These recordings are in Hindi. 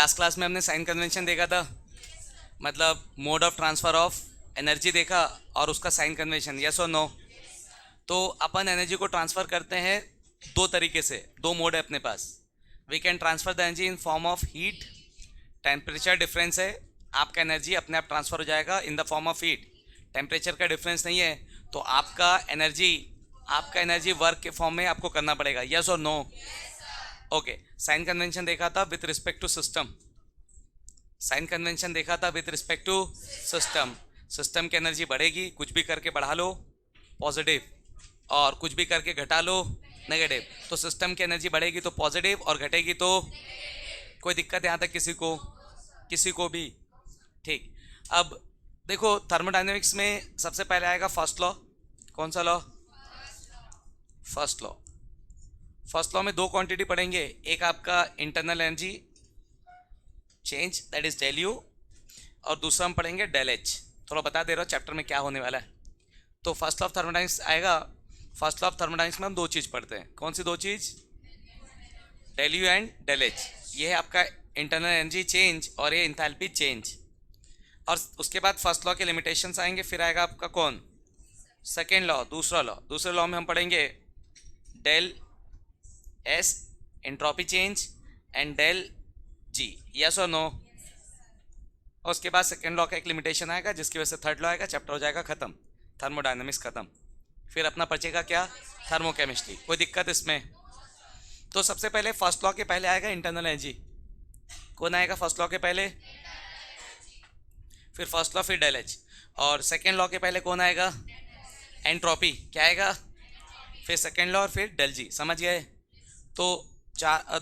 लास्ट क्लास में हमने साइन कन्वेंशन देखा था, मतलब mode of transfer of energy देखा और उसका साइन कन्वेंशन, यस और नो। तो अपन एनर्जी को ट्रांसफ़र करते हैं दो तरीके से, दो मोड है अपने पास। We can transfer the energy in form of heat, temperature difference है, आपका एनर्जी अपने आप ट्रांसफ़र हो जाएगा in the form of heat. Temperature का डिफरेंस नहीं है तो आपका एनर्जी वर्क के फॉर्म में आपको करना पड़ेगा, यस और नो। ओके, साइन कन्वेंशन देखा था with respect to system. Sign convention देखा था with respect to system. System की एनर्जी बढ़ेगी, कुछ भी करके बढ़ा लो पॉजिटिव, और कुछ भी करके घटा लो नेगेटिव। तो सिस्टम की एनर्जी बढ़ेगी तो पॉजिटिव और घटेगी तो कोई दिक्कत यहाँ तक किसी को भी? ठीक। अब देखो थर्मोडायनेमिक्स में सबसे पहले आएगा फर्स्ट लॉ। कौन सा law? First law. First law में दो क्वांटिटी पढ़ेंगे, एक आपका internal energy change that is del U, और दूसरा हम पढ़ेंगे डेल एच। थोड़ा बता दे रहा हूँ चैप्टर में क्या होने वाला है। तो फर्स्ट लॉ ऑफ थर्मोडायनेमिक्स आएगा। फर्स्ट लॉ ऑफ थर्मोडायनेमिक्स में हम दो चीज़ पढ़ते हैं। कौन सी दो चीज़? Del U and del H. ये है आपका इंटरनल एनर्जी चेंज और ये इंथैल्पी चेंज। और उसके बाद फर्स्ट लॉ के लिमिटेशंस आएंगे, फिर आएगा आपका कौन? सेकेंड लॉ, दूसरा लॉ। दूसरे लॉ में हम पढ़ेंगे del S entropy change and del G, yes और नो। और उसके बाद सेकेंड लॉ का एक लिमिटेशन आएगा जिसकी वजह से थर्ड लॉ आएगा, चैप्टर हो जाएगा खत्म, थर्मोडायनेमिक्स खत्म। फिर अपना बचेगा क्या? थर्मोकेमिस्ट्री। कोई दिक्कत इसमें? तो सबसे पहले फर्स्ट लॉ के पहले आएगा इंटरनल एनर्जी। कौन आएगा फर्स्ट लॉ के पहले? फिर फर्स्ट लॉ, फिर डेल एच। और सेकेंड लॉ के पहले कौन आएगा? एंट्रोपी। क्या आएगा? फिर सेकेंड लॉ और फिर डेल जी। समझ गए? तो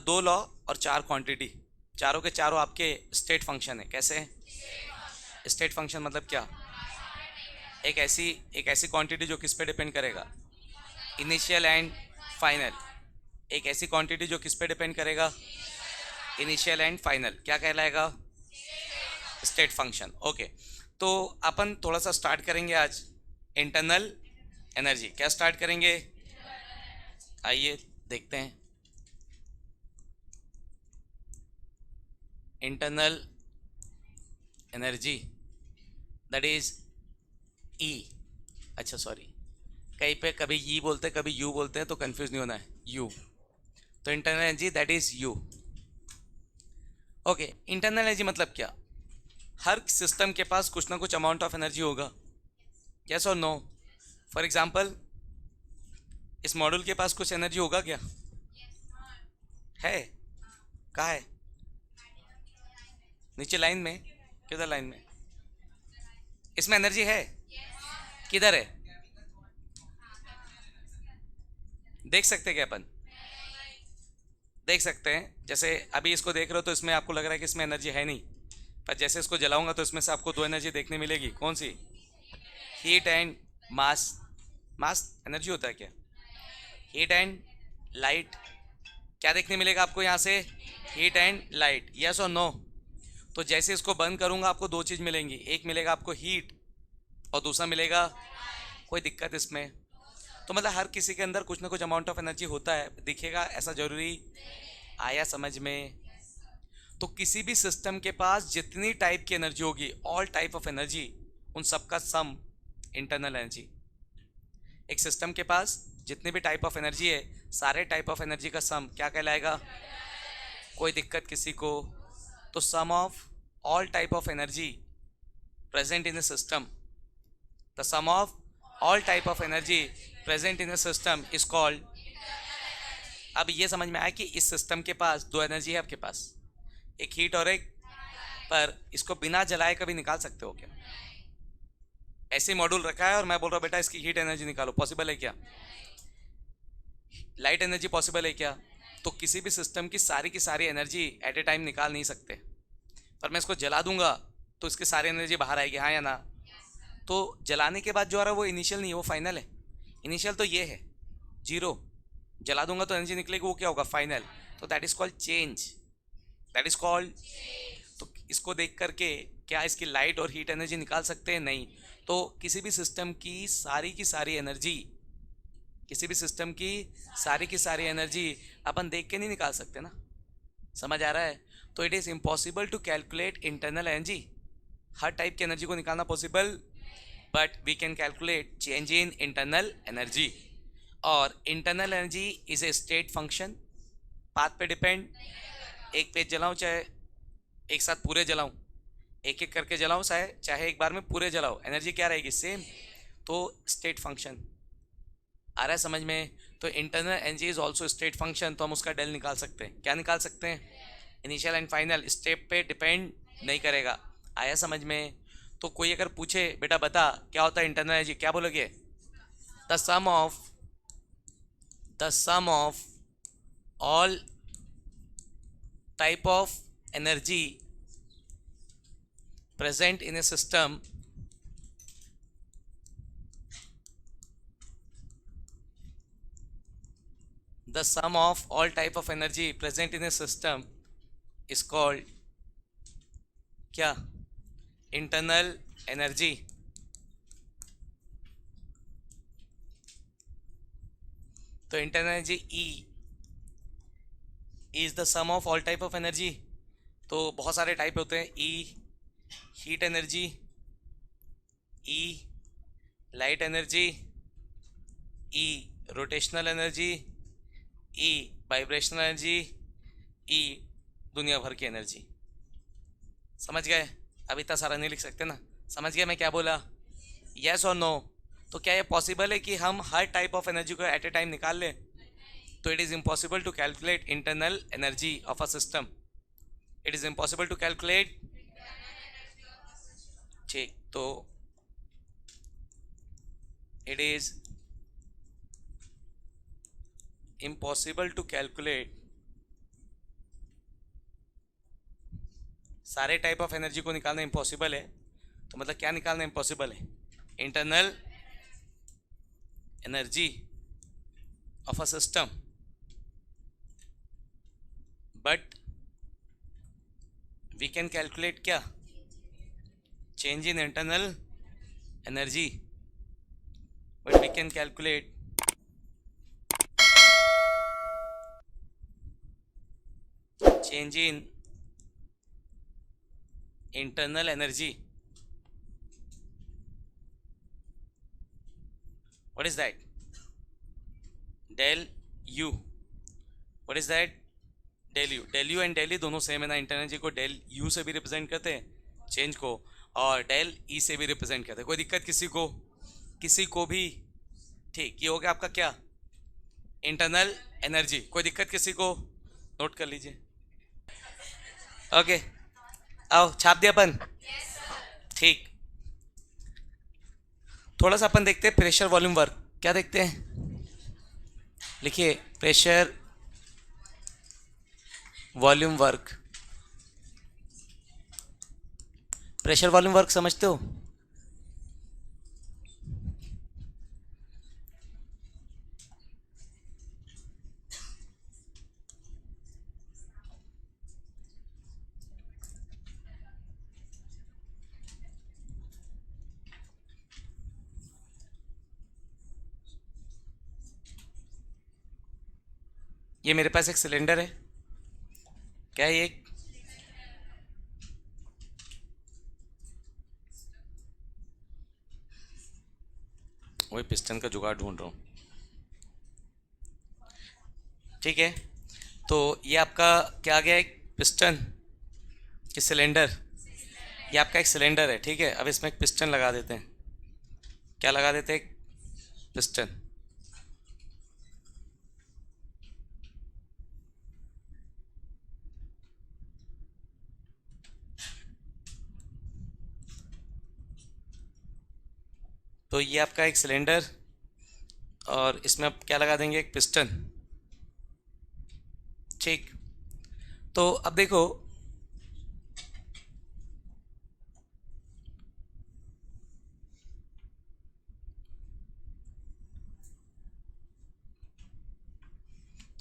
दो लॉ और चार क्वांटिटी, चारों के चारों आपके स्टेट फंक्शन है। कैसे? स्टेट फंक्शन मतलब क्या? एक ऐसी क्वांटिटी जो किस पे डिपेंड करेगा? Initial and final. एक ऐसी क्वांटिटी जो किस पे डिपेंड करेगा? Initial and final. क्या कहलाएगा? State function. ओके, तो अपन थोड़ा सा स्टार्ट करेंगे आज इंटरनल एनर्जी। क्या स्टार्ट करेंगे? आइए देखते हैं। इंटरनल एनर्जी दैट इज ई। अच्छा सॉरी, कहीं पे कभी ई बोलते कभी यू बोलते हैं तो कंफ्यूज नहीं होना है, यू। तो internal energy that is you. Okay, internal energy मतलब क्या? हर सिस्टम के पास कुछ ना कुछ अमाउंट ऑफ एनर्जी होगा, यस और नो। फॉर एग्जाम्पल इस मॉड्यूल के पास कुछ एनर्जी होगा क्या? है? कहाँ है? नीचे लाइन में। किधर लाइन में? इसमें एनर्जी है? किधर है? देख सकते हैं क्या अपन? देख सकते हैं। जैसे अभी इसको देख रहे हो तो इसमें आपको लग रहा है कि इसमें एनर्जी है नहीं, पर जैसे इसको जलाऊंगा तो इसमें से आपको दो एनर्जी देखने मिलेगी। कौन सी? Heat and mass. Mass energy होता है क्या? Heat and light. क्या देखने मिलेगा आपको यहाँ से? हीट एंड लाइट, यस और नो। तो जैसे इसको बंद करूंगा आपको दो चीज़ मिलेंगी, एक मिलेगा आपको हीट और दूसरा मिलेगा। कोई दिक्कत इसमें? तो मतलब हर किसी के अंदर कुछ ना कुछ अमाउंट ऑफ एनर्जी होता है, दिखेगा ऐसा जरूरी? आया समझ में? तो किसी भी सिस्टम के पास जितनी टाइप की एनर्जी होगी, ऑल टाइप ऑफ एनर्जी, उन सबका सम इंटरनल एनर्जी। एक सिस्टम के पास जितने भी टाइप ऑफ एनर्जी है, सारे टाइप ऑफ एनर्जी का सम क्या कहलाएगा? कोई दिक्कत किसी को? तो sum of all type of energy present in the system, the sum of all type of energy present in the system is called. अब ये समझ में आया कि इस सिस्टम के पास दो एनर्जी है आपके पास, एक हीट और एक, पर इसको बिना जलाए कभी निकाल सकते हो क्या? ऐसे मॉड्यूल रखा है और मैं बोल रहा हूँ बेटा इसकी हीट एनर्जी निकालो, पॉसिबल है क्या? लाइट एनर्जी पॉसिबल है क्या? तो किसी भी सिस्टम की सारी एनर्जी एट ए टाइम निकाल नहीं सकते, पर मैं इसको जला दूंगा तो इसकी सारी एनर्जी बाहर आएगी, हाँ या ना? तो जलाने के बाद जो आ रहा है वो इनिशियल नहीं है, वो फाइनल है। इनिशियल तो ये है जीरो, जला दूंगा तो एनर्जी निकलेगी, वो क्या होगा? फाइनल। तो that is called change, that is called. तो इसको देख करके क्या इसकी लाइट और हीट एनर्जी निकाल सकते हैं? नहीं। तो किसी भी सिस्टम की सारी एनर्जी, किसी भी सिस्टम की सारी एनर्जी अपन देख के नहीं निकाल सकते ना। समझ आ रहा है? तो it is impossible to calculate internal energy. हर टाइप की एनर्जी को निकालना possible, but we can calculate change in internal energy. और internal energy is a state function, path पे डिपेंड। एक पेज जलाऊं चाहे एक साथ पूरे जलाऊं, एक एक करके जलाऊं चाहे एक बार में पूरे जलाऊं, एनर्जी क्या रहेगी? सेम। तो स्टेट फंक्शन आ रहा है समझ में? तो internal energy is also state function, तो हम उसका डेल निकाल सकते हैं। क्या निकाल सकते हैं? इनिशियल एंड फाइनल स्टेप पे डिपेंड नहीं करेगा। आया समझ में? तो कोई अगर पूछे बेटा बता क्या होता है इंटरनल एनर्जी, क्या बोलोगे? The sum of all type of energy present in a system the sum of all type of energy present in a system is called क्या? internal energy। तो internal energy E is the sum of all type of energy। तो बहुत सारे टाइप होते हैं। E हीट एनर्जी, ई लाइट एनर्जी, ई रोटेशनल एनर्जी, ई वाइब्रेशनल एनर्जी, ई दुनिया भर की एनर्जी। समझ गए? अब इतना सारा नहीं लिख सकते ना। समझ गए मैं क्या बोला? यस और नो? तो क्या ये पॉसिबल है कि हम हर टाइप ऑफ एनर्जी को एट ए टाइम निकाल लें? तो it is impossible to calculate internal energy of a system. It is impossible to calculate. ठीक, तो it is impossible to calculate सारे टाइप ऑफ एनर्जी को निकालना इम्पॉसिबल है। तो मतलब क्या निकालना इम्पॉसिबल है? Internal energy of a system, but we can calculate क्या? Change in internal energy, but we can calculate change in internal energy. What is that? Del U. What is that? Del U. Del U and del E दोनों सेम है ना। इंटरनल एनर्जी को डेल यू से भी रिप्रेजेंट करते हैं चेंज को, और डेल ई से भी रिप्रेजेंट करते हैं। कोई दिक्कत किसी को? किसी को भी? ठीक, ये हो गया आपका क्या? Internal energy. कोई दिक्कत किसी को? नोट कर लीजिए। ओके, आओ छाप दिया अपन। ठीक, थोड़ा सा अपन देखते हैं प्रेशर वॉल्यूम वर्क। क्या देखते हैं? लिखिए pressure volume work. Pressure volume work समझते हो? ये मेरे पास एक सिलेंडर है। क्या है ये? वही पिस्टन का जुगाड़ ढूंढ रहा हूँ। ठीक है, तो ये आपका क्या आ गया? एक पिस्टन कि सिलेंडर? ये आपका एक सिलेंडर है। ठीक है, अब इसमें एक पिस्टन लगा देते हैं। क्या लगा देते हैं? एक पिस्टन। तो ये आपका एक सिलेंडर, और इसमें आप क्या लगा देंगे? एक पिस्टन। ठीक, तो अब देखो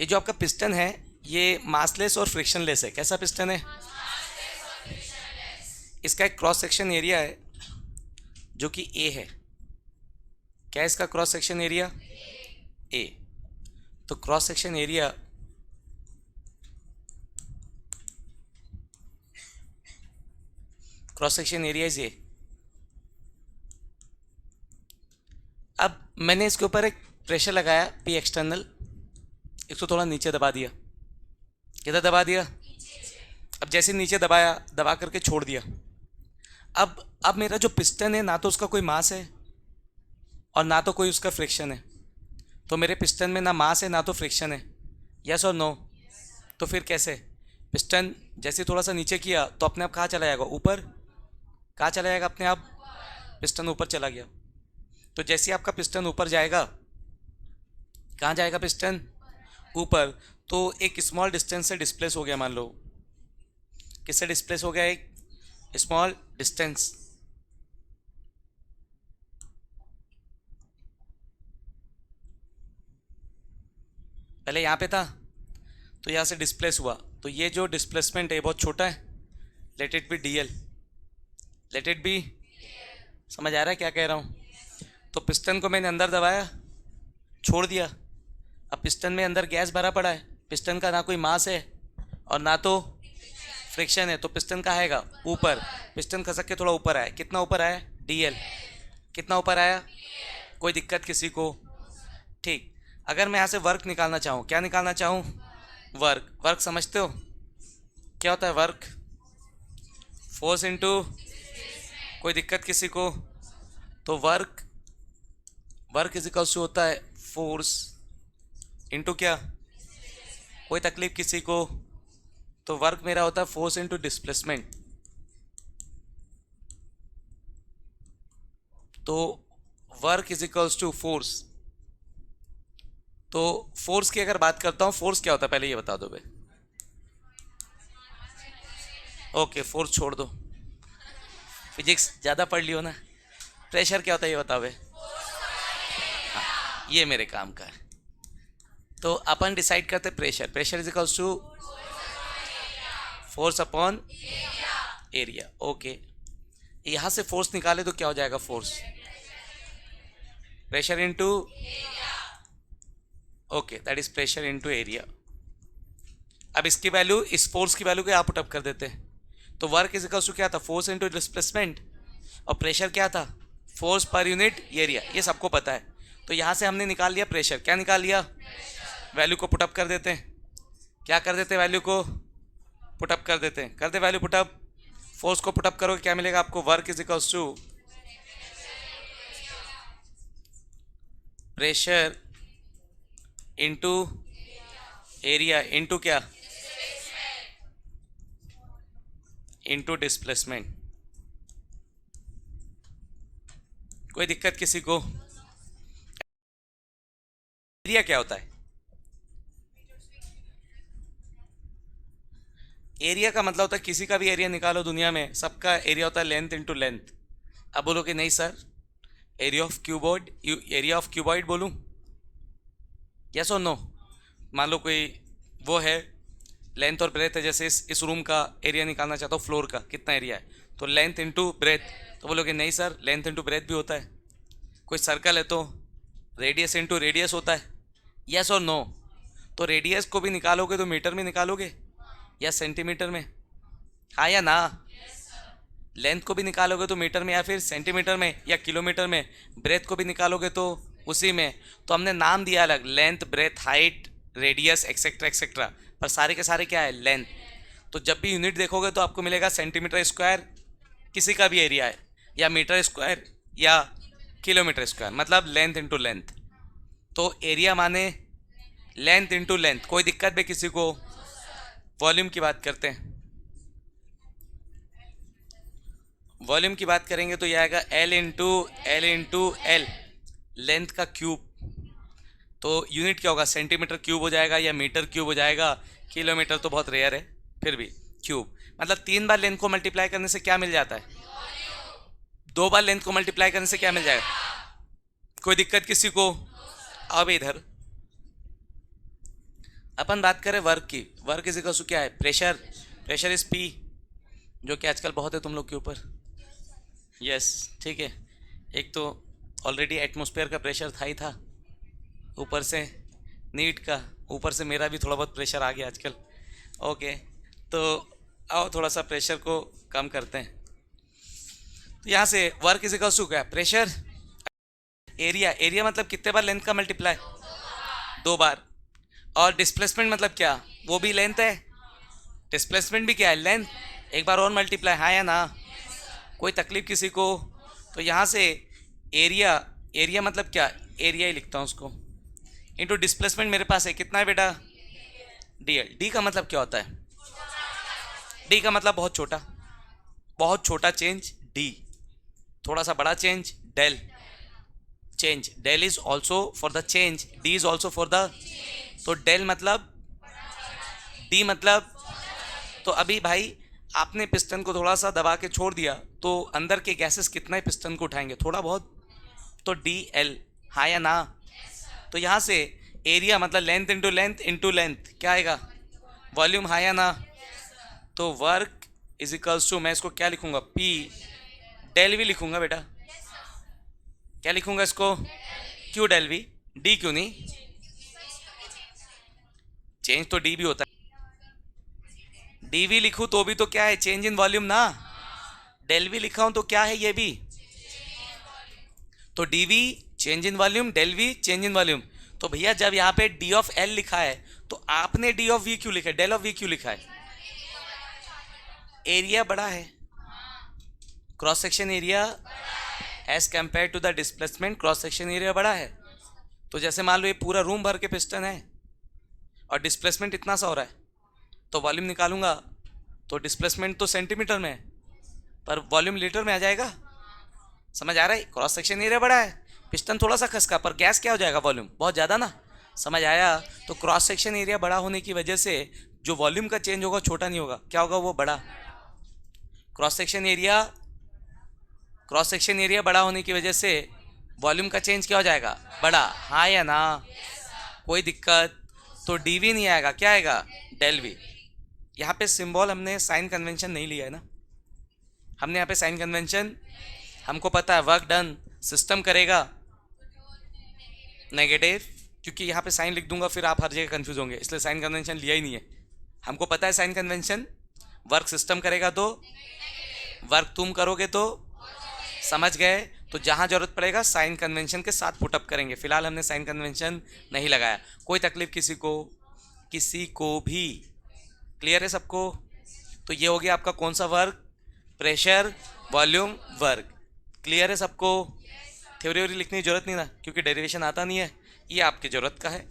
ये जो आपका पिस्टन है ये मासलेस और फ्रिक्शनलेस है। कैसा पिस्टन है? इसका एक क्रॉस सेक्शन एरिया है जो कि ए है। क्या है इसका क्रॉस सेक्शन एरिया? ए। तो cross section area cross section area is ये। अब मैंने इसके ऊपर एक प्रेशर लगाया पी एक्सटर्नल, इसको थोड़ा नीचे दबा दिया। किधर दबा दिया? अब जैसे नीचे दबाया, दबा करके छोड़ दिया। अब मेरा जो पिस्टन है ना तो उसका कोई मास है और ना तो कोई उसका फ्रिक्शन है। तो मेरे पिस्टन में ना मास है ना तो फ्रिक्शन है। यस और नो? तो फिर कैसे? पिस्टन जैसे थोड़ा सा नीचे किया तो अपने आप कहाँ चला जाएगा? ऊपर। कहाँ चला जाएगा अपने आप? पिस्टन ऊपर चला गया। तो जैसे आपका पिस्टन ऊपर जाएगा, कहाँ जाएगा पिस्टन? ऊपर। तो एक स्मॉल डिस्टेंस से डिस्प्लेस हो गया, मान लो। किससे डिस्प्लेस हो गया? एक स्मॉल डिस्टेंस। पहले यहाँ पे था तो यहाँ से डिस्प्लेस हुआ, तो ये जो डिस्प्लेसमेंट है बहुत छोटा है। Let it be DL. Let it be. समझ आ रहा है क्या कह रहा हूँ? तो पिस्टन को मैंने अंदर दबाया, छोड़ दिया। अब पिस्टन में अंदर गैस भरा पड़ा है, पिस्टन का ना कोई मास है और ना तो फ्रिक्शन है, तो पिस्टन कहाँ आएगा? ऊपर। पिस्टन खसक के थोड़ा ऊपर आया। कितना ऊपर आया? डीएल। कितना ऊपर आया? कोई दिक्कत किसी को? ठीक। अगर मैं यहाँ से वर्क निकालना चाहूँ, क्या निकालना चाहूँ? वर्क। वर्क समझते हो क्या होता है वर्क? फोर्स इनटू, कोई दिक्कत किसी को? तो वर्क इज इक्वल्स टू होता है फोर्स इनटू क्या? कोई तकलीफ किसी को? तो वर्क मेरा होता है फोर्स इनटू डिस्प्लेसमेंट। तो work is equals to force. तो फोर्स की अगर बात करता हूं, फोर्स क्या होता है पहले ये बता दो भाई। ओके, फोर्स छोड़ दो, फिजिक्स ज़्यादा पढ़ लियो ना। प्रेशर क्या होता है ये बताओ भाई। हाँ, ये मेरे काम का है। तो अपन डिसाइड करते pressure. Pressure is equals to force upon area. Okay, यहाँ से फोर्स निकाले तो क्या हो जाएगा? Force pressure into, okay, that is pressure into area. अब इसकी वैल्यू, इस फोर्स की वैल्यू को आप पुट अप कर देते हैं। तो वर्क इज इक्वल्स टू क्या था? Force into displacement. और प्रेशर क्या था? Force per unit area. ये सबको पता है। तो यहाँ से हमने निकाल लिया प्रेशर। क्या निकाल लिया? वैल्यू को पुटअप कर देते हैं। क्या कर देते हैं? वैल्यू को पुटअप कर देते हैं। कर दे वैल्यू पुटअप। फोर्स को पुटअप करोगे क्या मिलेगा आपको? Work is equals to pressure into area into क्या? Into displacement. कोई दिक्कत किसी को? एरिया क्या होता है? एरिया का मतलब होता है किसी का भी एरिया निकालो दुनिया में, सबका एरिया होता है लेंथ इनटू लेंथ। अब बोलो कि नहीं sir, area of cuboid, area of cuboid बोलूं? यस और नो? मान लो कोई वो है, लेंथ और ब्रेथ है, जैसे इस रूम का एरिया निकालना चाहता हूँ, फ्लोर का कितना एरिया है, तो लेंथ इनटू ब्रेथ। तो बोलोगे नहीं सर, लेंथ इनटू ब्रेथ भी होता है। कोई सर्कल है तो रेडियस इनटू रेडियस होता है। यस और नो? तो रेडियस को भी निकालोगे तो मीटर में निकालोगे या सेंटीमीटर में? हाँ या ना? लेंथ को भी निकालोगे तो मीटर में या फिर सेंटीमीटर में या किलोमीटर में? ब्रेथ को भी निकालोगे तो उसी में। तो हमने नाम दिया अलग, length, breadth, height, radius, etcetera etcetera, पर सारे के सारे क्या है? लेंथ। तो जब भी यूनिट देखोगे तो आपको मिलेगा सेंटीमीटर स्क्वायर, किसी का भी एरिया है, या मीटर स्क्वायर या किलोमीटर स्क्वायर, मतलब लेंथ इंटू लेंथ। तो एरिया माने लेंथ इंटू लेंथ। कोई दिक्कत भी किसी को? वॉल्यूम की बात करते हैं। वॉल्यूम की बात करेंगे तो यह आएगा एल इंटू एल, लेंथ का क्यूब। तो यूनिट क्या होगा? सेंटीमीटर क्यूब हो जाएगा या मीटर क्यूब हो जाएगा। किलोमीटर तो बहुत रेयर है, फिर भी क्यूब। मतलब 3 बार लेंथ को मल्टीप्लाई करने से क्या मिल जाता है? 2 बार लेंथ को मल्टीप्लाई करने से क्या मिल जाएगा? कोई दिक्कत किसी को? अब इधर अपन बात करें वर्क की। वर्क इज इक्वल टू क्या है? प्रेशर। प्रेशर इज पी, जो कि आजकल बहुत है तुम लोग के ऊपर। यस, ठीक है। एक तो ऑलरेडी एटमॉस्फेयर का प्रेशर था ही था, ऊपर से नीट का, ऊपर से मेरा भी थोड़ा बहुत प्रेशर आ गया आजकल। ओके, तो आओ थोड़ा सा प्रेशर को कम करते हैं। तो यहाँ से वर्क इज इक्वल्स टू क्या, प्रेशर एरिया, एरिया मतलब कितने बार लेंथ का मल्टीप्लाई, 2 बार। और डिस्प्लेसमेंट मतलब क्या, वो भी लेंथ है, डिस्प्लेसमेंट भी क्या है, लेंथ, एक बार और मल्टीप्लाई, हाँ या ना, कोई तकलीफ किसी को। तो यहाँ से एरिया, एरिया मतलब क्या, एरिया ही लिखता हूँ उसको, इंटू डिस्प्लेसमेंट मेरे पास है कितना है बेटा, डीएल। डी का मतलब क्या होता है, डी का मतलब बहुत छोटा चेंज, डी थोड़ा सा बड़ा change, del change, del is also for the change, D is also for the, तो डेल मतलब, डी मतलब, तो अभी भाई आपने पिस्टन को थोड़ा सा दबा के छोड़ दिया तो अंदर के गैसेस कितना ही पिस्टन को उठाएंगे, थोड़ा बहुत, तो डी एल, हाँ या ना। तो यहाँ से एरिया मतलब लेंथ इंटू लेंथ क्या आएगा, वॉल्यूम, हाँ या ना। तो वर्क इज इक्वल्स टू, मैं इसको क्या लिखूंगा, पी डेल वी लिखूंगा बेटा, क्या लिखूंगा इसको, क्यों डेल वी, डी क्यों नहीं, चेंज तो डी भी होता है, डी वी लिखूं तो भी तो क्या है, चेंज इन वॉल्यूम ना, डेल वी लिखा हूं तो क्या है ये भी, तो D V change in volume, del V change in volume. तो भैया जब यहाँ पे डी ऑफ एल लिखा है तो आपने डी ऑफ वी क्यों लिखा है, डेल ऑफ वी क्यों लिखा है, एरिया बड़ा है, cross section area as compare to the displacement, cross section area बड़ा है। तो जैसे मान लो ये पूरा रूम भर के पिस्टन है और डिस्प्लेसमेंट इतना सा हो रहा है, तो वॉल्यूम निकालूंगा तो डिस्प्लेसमेंट तो सेंटीमीटर में है पर वॉल्यूम लीटर में आ जाएगा, समझ आ रहा है, क्रॉस सेक्शन एरिया बड़ा है, पिस्टन थोड़ा सा खसका पर गैस क्या हो जाएगा, वॉल्यूम बहुत ज़्यादा ना, समझ आया। तो क्रॉस सेक्शन एरिया बड़ा होने की वजह से जो वॉल्यूम का चेंज होगा छोटा नहीं होगा, क्या होगा, वो बड़ा। क्रॉस सेक्शन एरिया बड़ा होने की वजह से वॉल्यूम का चेंज क्या हो जाएगा, बड़ा, हाँ या ना, कोई दिक्कत। तो डीवी नहीं आएगा, क्या आएगा, डेल वी। यहाँ पे सिंबल हमने साइन कन्वेंशन नहीं लिया है ना, हमने यहाँ पे साइन कन्वेंशन, हमको पता है वर्क डन सिस्टम करेगा नेगेटिव, क्योंकि यहाँ पे साइन लिख दूंगा फिर आप हर जगह कंफ्यूज होंगे, इसलिए साइन कन्वेंशन लिया ही नहीं है। हमको पता है साइन कन्वेंशन, वर्क सिस्टम करेगा तो, वर्क तुम करोगे तो, समझ गए। तो जहाँ जरूरत पड़ेगा साइन कन्वेंशन के साथ पुटअप करेंगे, फिलहाल हमने साइन कन्वेंशन नहीं लगाया। कोई तकलीफ किसी को भी, क्लियर है सबको। तो ये हो गया आपका कौन सा work, pressure volume work, clear है सबको। थ्योरी लिखने की जरूरत नहीं ना, क्योंकि डेरिवेशन आता नहीं है, ये आपकी ज़रूरत का है।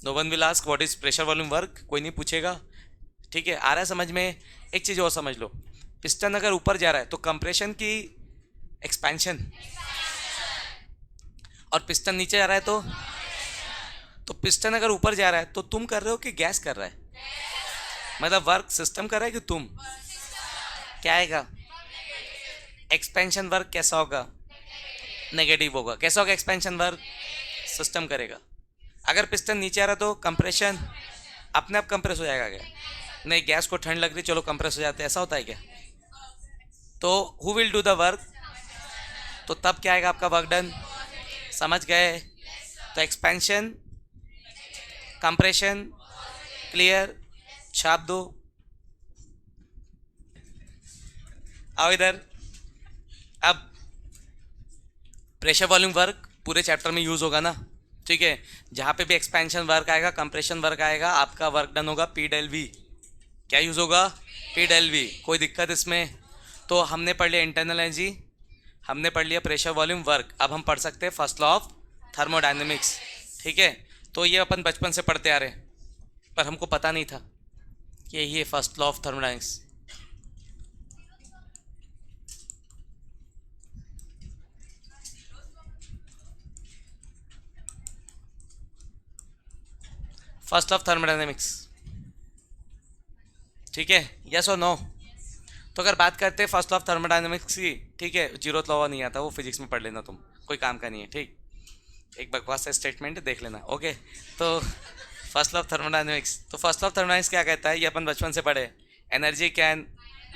No one will ask what is pressure volume work, कोई नहीं पूछेगा, ठीक है, आ रहा है समझ में। एक चीज़ और समझ लो, पिस्टन अगर ऊपर जा रहा है तो कंप्रेशन की एक्सपेंशन, और पिस्टन नीचे जा रहा है तो पिस्टन अगर ऊपर जा रहा है तो तुम कर रहे हो कि गैस कर रहा है, मतलब वर्क सिस्टम कर रहा है कि तुम, क्या आएगा, एक्सपेंशन वर्क कैसा होगा, नेगेटिव होगा। कैसा होगा एक्सपेंशन वर्क, सिस्टम करेगा। अगर पिस्टन नीचे आ रहा तो कंप्रेशन अपने आप कंप्रेस हो जाएगा क्या, नहीं गैस को ठंड लग रही चलो कंप्रेस हो जाते हैं, ऐसा होता है क्या। तो who will do the work, तो तब क्या आएगा आपका वर्क डन, समझ गए। तो एक्सपेंशन, कंप्रेशन, क्लियर, छाप दो, आओ इधर। अब प्रेशर वॉल्यूम वर्क पूरे चैप्टर में यूज होगा ना, ठीक है। जहाँ पे भी एक्सपेंशन वर्क आएगा, कंप्रेशन वर्क आएगा, आपका वर्क डन होगा पी डेल वी, क्या यूज होगा, पी डेल वी। कोई दिक्कत इसमें। तो हमने पढ़ लिया इंटरनल एनर्जी, हमने पढ़ लिया प्रेशर वॉल्यूम वर्क। अब हम पढ़ सकते हैं फर्स्ट लॉ ऑफ थर्मोडायनेमिक्स, ठीक है। तो ये अपन बचपन से पढ़ते आ रहे हैं, पर हमको पता नहीं था कि यही है first law of thermodynamics. First of thermodynamics, ठीक है, यस और नो। तो अगर बात करते हैं फर्स्ट लॉ ऑफ थर्मोडायनेमिक्स की, ठीक है, जीरोथ लॉ नहीं आता, वो फिजिक्स में पढ़ लेना तुम, कोई काम का नहीं है, ठीक। एक बकवास सा स्टेटमेंट देख लेना, ओके। तो फर्स्ट लॉ ऑफ थर्मोडायनेमिक्स, तो फर्स्ट लॉ ऑफ थर्मोडायनेमिक्स क्या कहता है, ये अपन बचपन से पढ़े, energy can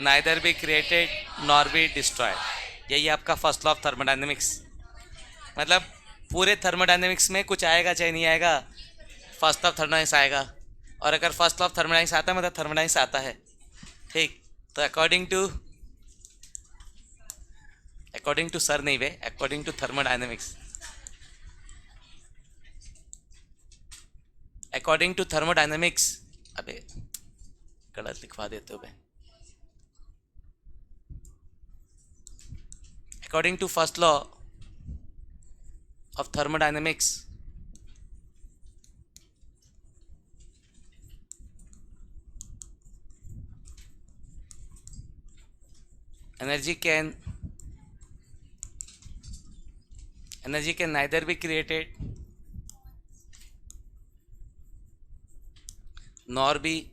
neither be created nor be destroyed. यही आपका फर्स्ट लॉ ऑफ थर्मोडायनेमिक्स। मतलब पूरे थर्मोडायनेमिक्स में कुछ आएगा चाहे नहीं आएगा, फर्स्ट लॉ ऑफ थर्मोडायनेमिक्स आएगा। और अगर फर्स्ट लॉ ऑफ थर्मोडायनेमिक्स आता है मतलब थर्मोडायनेमिक्स आता है, ठीक। तो according to according to sir नहीं वे, according to thermodynamics, according to thermodynamics. अबे गलत लिखवा देते हो बे। According to first law of thermodynamics, energy can neither be created nor be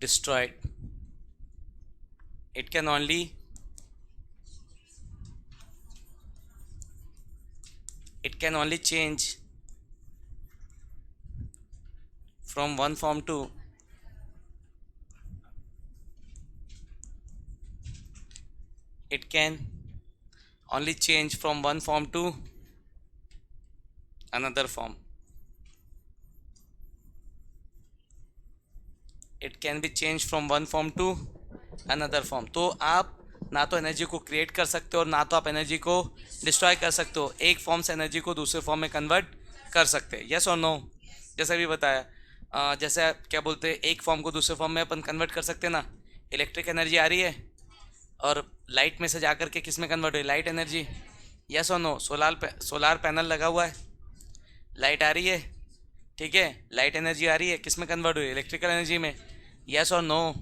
destroyed. It can only change from one form to another form. It can be changed from one form to another form. तो आप ना तो एनर्जी को क्रिएट कर सकते हो और ना तो आप एनर्जी को डिस्ट्रॉय कर सकते हो। एक फॉर्म से एनर्जी को दूसरे फॉर्म में कन्वर्ट कर सकते हैं, यस और नो। जैसे अभी बताया, जैसे क्या बोलते हैं, एक फॉर्म को दूसरे फॉर्म में अपन कन्वर्ट कर सकते हैं ना। इलेक्ट्रिक एनर्जी आ रही है और लाइट में से जा कर के किस में कन्वर्ट हुई, लाइट एनर्जी, यस और नो। सोलार पैनल लगा हुआ है, लाइट आ रही है, ठीक है, लाइट एनर्जी आ रही है, किस में कन्वर्ट हुई, इलेक्ट्रिकल एनर्जी में, यस और नो।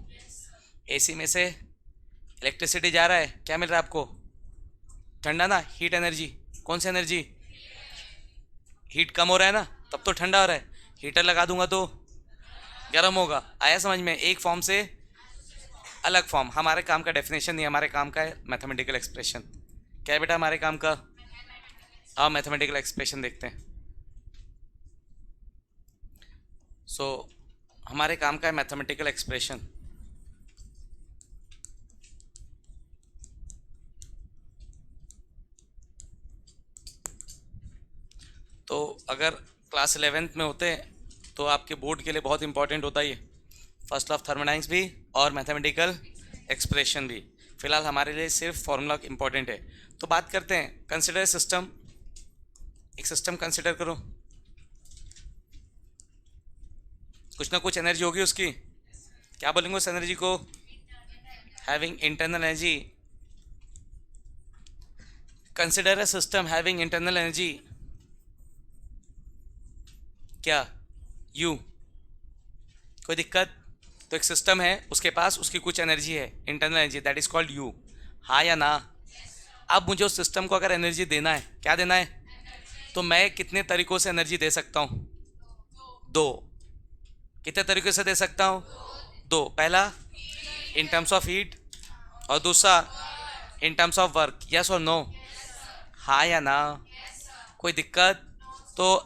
एसी में से इलेक्ट्रिसिटी जा रहा है, क्या मिल रहा है आपको, ठंडा ना, हीट एनर्जी। कौन सी एनर्जी, हीट कम हो रहा है ना, तब तो ठंडा हो रहा है। हीटर लगा दूंगा तो गर्म होगा। आया समझ में, एक फॉर्म से अलग फॉर्म। हमारे काम का डेफिनेशन नहीं, हमारे काम का है मैथमेटिकल एक्सप्रेशन। क्या है बेटा हमारे काम का, हाँ मैथमेटिकल एक्सप्रेशन देखते हैं। हमारे काम का है मैथमेटिकल एक्सप्रेशन। तो अगर क्लास 11th में होते हैं तो आपके बोर्ड के लिए बहुत इंपॉर्टेंट होता है ये फर्स्ट लॉ ऑफ थर्मोडायनेमिक्स भी और मैथमेटिकल एक्सप्रेशन भी। फिलहाल हमारे लिए सिर्फ फॉर्मूला इंपॉर्टेंट है। तो बात करते हैं, कंसिडर सिस्टम। एक सिस्टम कंसिडर करो, कुछ ना कुछ एनर्जी होगी उसकी, क्या बोलेंगे उस एनर्जी को, having internal energy. Consider a system having internal energy, क्या, यू। कोई दिक्कत, तो एक सिस्टम है, उसके पास उसकी कुछ एनर्जी है, internal energy, that is called you, हाँ या ना। अब मुझे उस सिस्टम को अगर एनर्जी देना है, क्या देना है, तो मैं कितने तरीकों से एनर्जी दे सकता हूँ, दो। कितने तरीकों से दे सकता हूँ, दो। पहला इन टर्म्स ऑफ हीट और दूसरा in terms of work, yes और नो, हाँ या ना। कोई दिक्कत, तो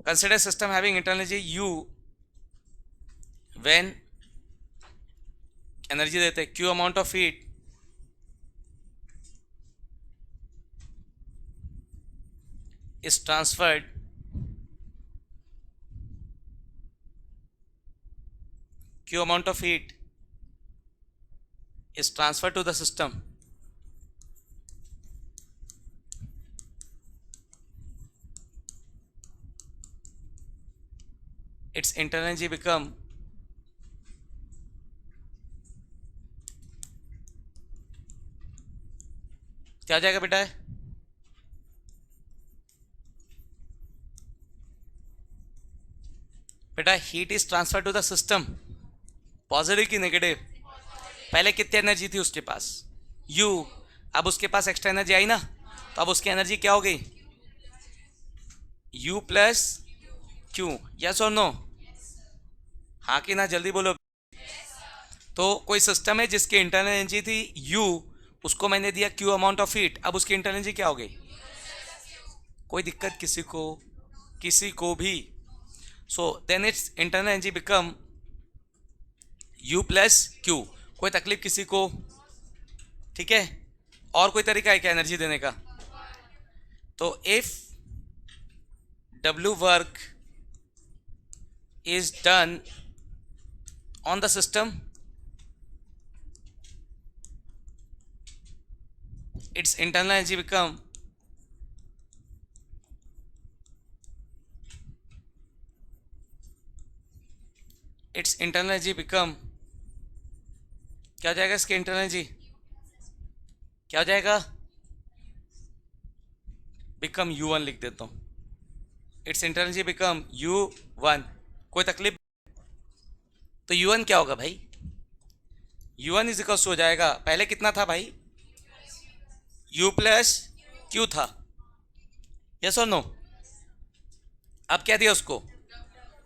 consider system having internal energy U when energy देते Q amount of heat is transferred Q amount of heat is transferred to the system. Its internal energy become क्या हो जाएगा बेटा, बेटा heat is transfer to the system, positive की नेगेटिव, पहले कितनी एनर्जी थी उसके पास, U, अब उसके पास एक्स्ट्रा एनर्जी आई ना, तो अब उसकी एनर्जी क्या हो गई, U प्लस Q, यस और नो, हाँ कि ना, जल्दी बोलो। तो कोई सिस्टम है जिसकी इंटरनल एनर्जी थी U, उसको मैंने दिया Q अमाउंट ऑफ हीट, अब उसकी इंटरनल एनर्जी क्या हो गई, कोई दिक्कत किसी को भी, so then it's internal energy become U plus Q। कोई तकलीफ किसी को, ठीक है। और कोई तरीका है क्या एनर्जी देने का, तो if W work is done on the system, its internal energy become क्या हो जाएगा इसके इंटरनल एनर्जी? क्या हो जाएगा? बिकम U1 लिख देता हूं। It's internal energy become U1। कोई तकलीफ? तो U1 क्या होगा भाई? U1 इज इक्वल हो जाएगा, पहले कितना था भाई? U प्लस Q था, यस और नो? अब क्या दिया उसको?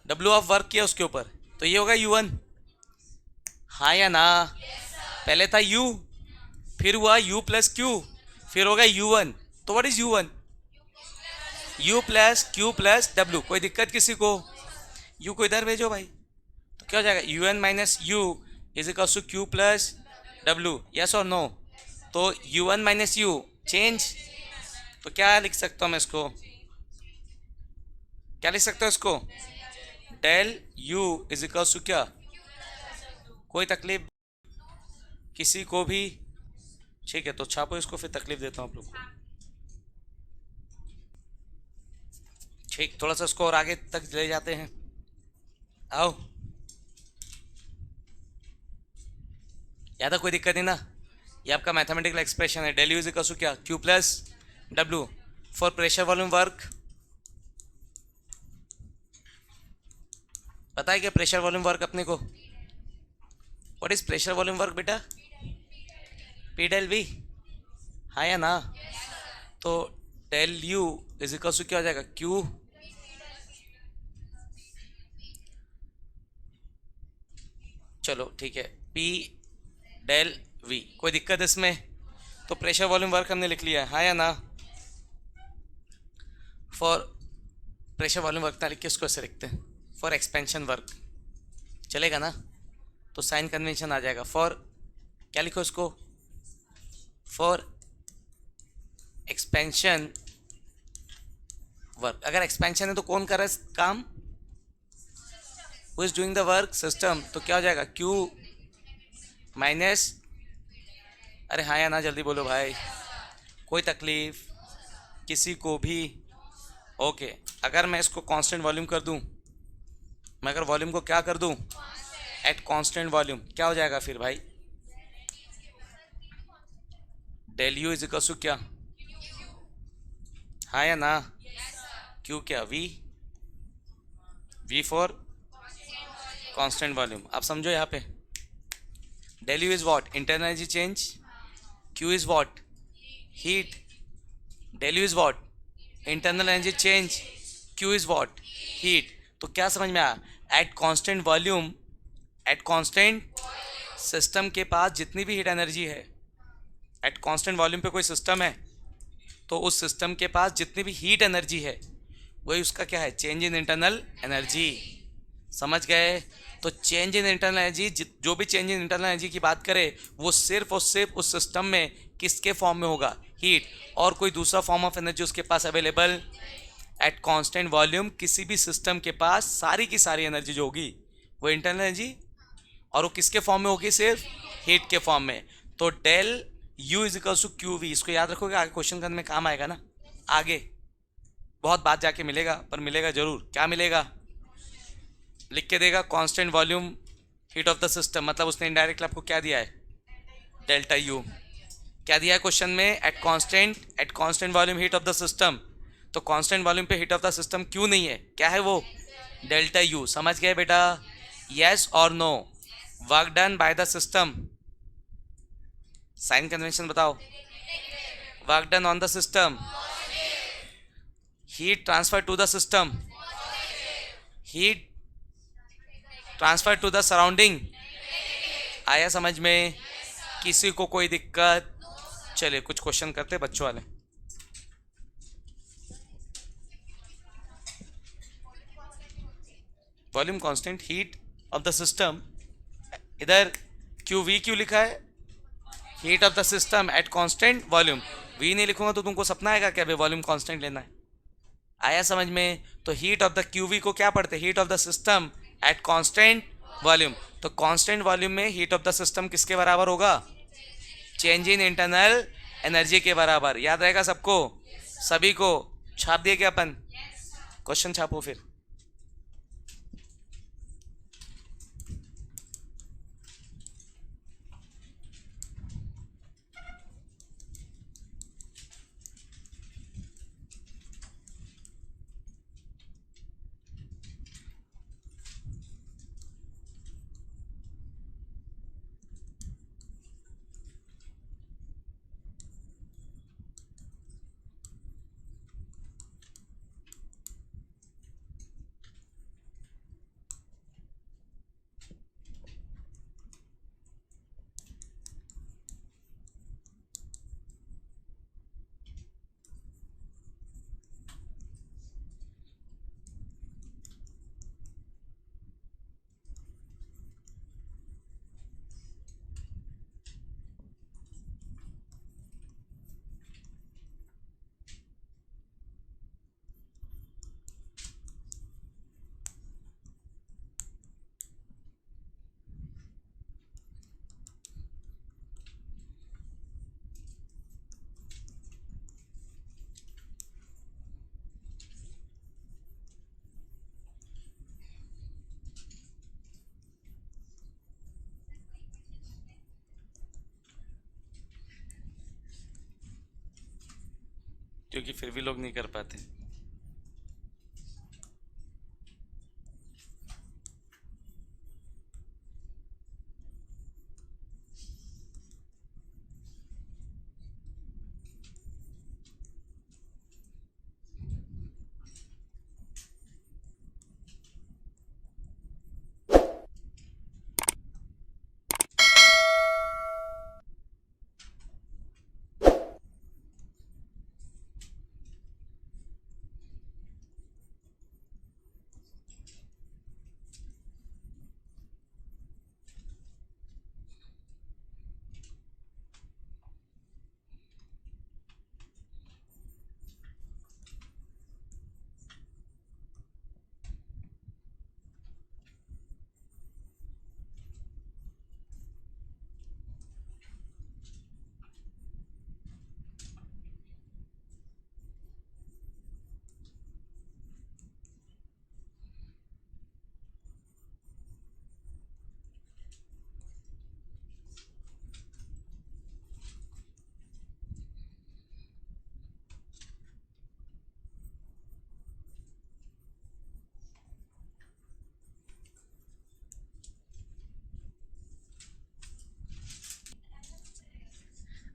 W ऑफ वर्क किया उसके ऊपर, तो ये होगा U1। हाँ या ना? पहले था U, फिर हुआ U प्लस Q, फिर होगा U1। तो what is U1? U plus Q plus W। कोई दिक्कत किसी को? U को इधर भेजो भाई, तो क्या हो जाएगा? UN minus U is equal to Q plus W, yes और नो? तो U1 माइनस U चेंज, तो क्या लिख सकता हूँ मैं इसको? क्या लिख सकता हूँ इसको? Del U is equal to क्या? कोई तकलीफ किसी को भी? ठीक है, तो छापो इसको, फिर तकलीफ देता हूँ आप लोग को। ठीक, थोड़ा सा इसको और आगे तक ले जाते हैं, आओ। याद है? कोई दिक्कत नहीं ना? ये आपका मैथमेटिकल एक्सप्रेशन है, del U is equal to क्या? Q plus W for pressure volume work. पता है क्या प्रेशर वॉल्यूम वर्क अपने को? What is pressure volume work बेटा? P डेल V, हाँ या ना? तो del U is equal to क्या हो जाएगा? Q चलो ठीक है, P डेल V। कोई दिक्कत इसमें? तो प्रेशर वॉल्यूम वर्क हमने लिख लिया है, हाँ या ना? फॉर प्रेशर वॉल्यूम वर्क ना लिख के उसको ऐसे लिखते हैं, फॉर एक्सपेंशन वर्क, चलेगा ना? तो साइन कन्वेंशन आ जाएगा। फॉर क्या लिखो इसको? For expansion work. अगर एक्सपेंशन है तो कौन कर रहा है काम? Who is doing the work? System. तो क्या हो जाएगा? Q माइनस, अरे हाँ या ना जल्दी बोलो भाई, कोई तकलीफ किसी को भी? ओके, अगर मैं इसको कांस्टेंट वॉल्यूम कर दूं, मैं अगर वॉल्यूम को क्या कर दूं? एट कांस्टेंट वॉल्यूम, क्या हो जाएगा फिर भाई? Del U is equal to क्या? हाँ या ना? क्यू क्या? V for constant volume. आप समझो यहाँ पे, del U is what? Internal energy change. Q is what? Heat. Del U is what? Internal energy change. Q is what? Heat. तो क्या समझ में आया? At constant volume, at constant system के पास जितनी भी हीट एनर्जी है, एट कांस्टेंट वॉल्यूम पे कोई सिस्टम है, तो उस सिस्टम के पास जितनी भी हीट एनर्जी है वही उसका क्या है? Change in internal energy. समझ गए? तो चेंज इन इंटरनल एनर्जी, जो भी चेंज इन इंटरनल एनर्जी की बात करें, वो सिर्फ और सिर्फ उस सिस्टम में किसके फॉर्म में होगा? हीट। और कोई दूसरा फॉर्म ऑफ एनर्जी उसके पास अवेलेबल? एट कांस्टेंट वॉल्यूम किसी भी सिस्टम के पास सारी की सारी एनर्जी जो होगी वो इंटरनल एनर्जी, और वो किसके फॉर्म में होगी? सिर्फ हीट के फॉर्म में। तो del U is equal to Q V, इसको याद रखोगे, आगे क्वेश्चन करने में काम आएगा ना। आगे बहुत बात जाके मिलेगा, पर मिलेगा जरूर। क्या मिलेगा? लिख के देगा constant volume heat of the system, मतलब उसने इनडायरेक्टली आपको क्या दिया है? Delta U. क्या दिया है क्वेश्चन में? At constant volume heat of the system. तो कांस्टेंट वॉल्यूम पे हीट ऑफ द सिस्टम क्यों नहीं है? क्या है वो? Delta U. समझ गए बेटा? यस और no? Work done by the system, sign convention बताओ। Work done on the system, heat transfer to the system, heat transfer to the surrounding. आया समझ में? किसी को कोई दिक्कत? चलिए कुछ क्वेश्चन करते बच्चों वाले। Volume constant heat of the system, इधर क्यू वी क्यों लिखा है? Heat of the system at constant volume. V नहीं लिखूंगा तो तुमको सपना आएगा क्या भाई वॉल्यूम कांस्टेंट लेना है? आया समझ में? तो heat of the Q V को क्या पढ़ते? Heat of the system at constant volume. तो कांस्टेंट वॉल्यूम में हीट ऑफ द सिस्टम किसके बराबर होगा? चेंज इन इंटरनल एनर्जी के बराबर। याद रहेगा सबको, सभी को। छाप दिए क्या अपन? क्वेश्चन छापो फिर। क्योंकि फिर भी लोग नहीं कर पाते।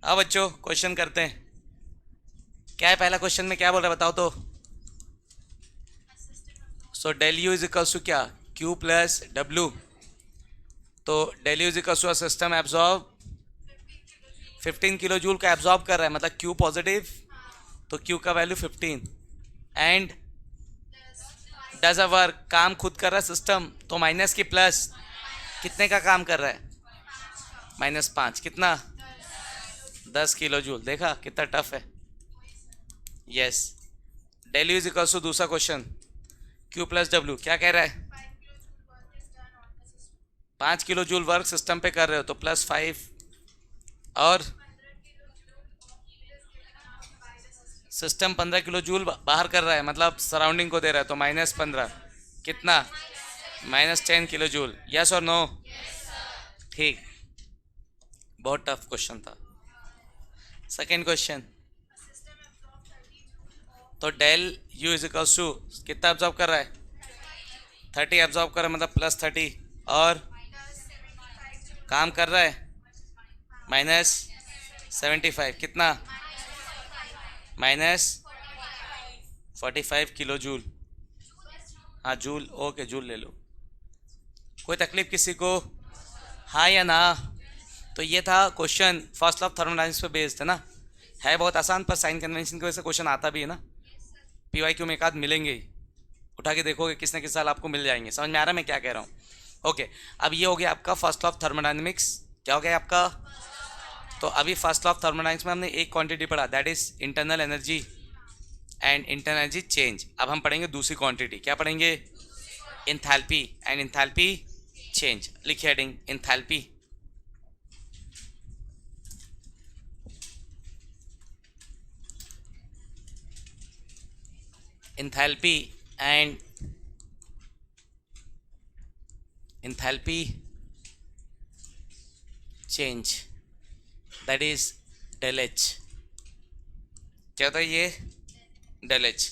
अब बच्चों क्वेश्चन करते हैं। क्या है पहला क्वेश्चन में, क्या बोल रहा है बताओ तो। So del U is equals to क्या, क्यू प्लस डब्ल्यू। तो del U is equals to system absorb 15 kilo joule का एब्जॉर्ब कर रहा है, मतलब क्यू पॉजिटिव, तो क्यू का value 15 and does a work, काम खुद कर रहा है सिस्टम, तो माइनस की प्लस, कितने का काम कर रहा है, -5, कितना 10 किलो जूल। देखा कितना टफ है। Yes, del U is equals to दूसरा क्वेश्चन क्यू प्लस डब्ल्यू, क्या कह रहा है 5 किलो जूल वर्क सिस्टम पे कर रहे हो तो +5, और सिस्टम 15 किलो जूल बाहर कर रहा है, मतलब सराउंडिंग को दे रहा है, तो -15, कितना -10 किलो जूल। यस और नो? ठीक, बहुत टफ क्वेश्चन था। सेकेंड क्वेश्चन, तो del U is equals to कितना एब्जॉर्ब कर रहा है 30 एब्जॉर्ब कर रहा है, मतलब +30, और काम कर रहा है -75, कितना -45 किलो जूल। हाँ जूल, ओके जूल ले लो। कोई तकलीफ किसी को, हाँ या ना? तो ये था question first law of thermodynamics पे बेस्ड है ना, है बहुत आसान, पर साइन कन्वेंशन की वजह से क्वेश्चन आता भी है ना। PYQ में एक आध मिलेंगे ही, उठा के देखोगे किस न किस साल आपको मिल जाएंगे। समझ में आ रहा है मैं क्या कह रहा हूँ? ओके, अब ये हो गया आपका फर्स्ट लॉ ऑफ थर्मोडायनामिक्स। क्या हो गया आपका? तो अभी फर्स्ट लॉ ऑफ थर्मोडायनामिक्स में हमने एक क्वांटिटी पढ़ा, that is internal energy and internal energy change. अब हम पढ़ेंगे दूसरी क्वांटिटी, क्या पढ़ेंगे, इंथैल्पी एंड इंथैल्पी चेंज। लिखिए heading enthalpy. enthalpy and enthalpy change, that is del H. क्या होता है ये? del H.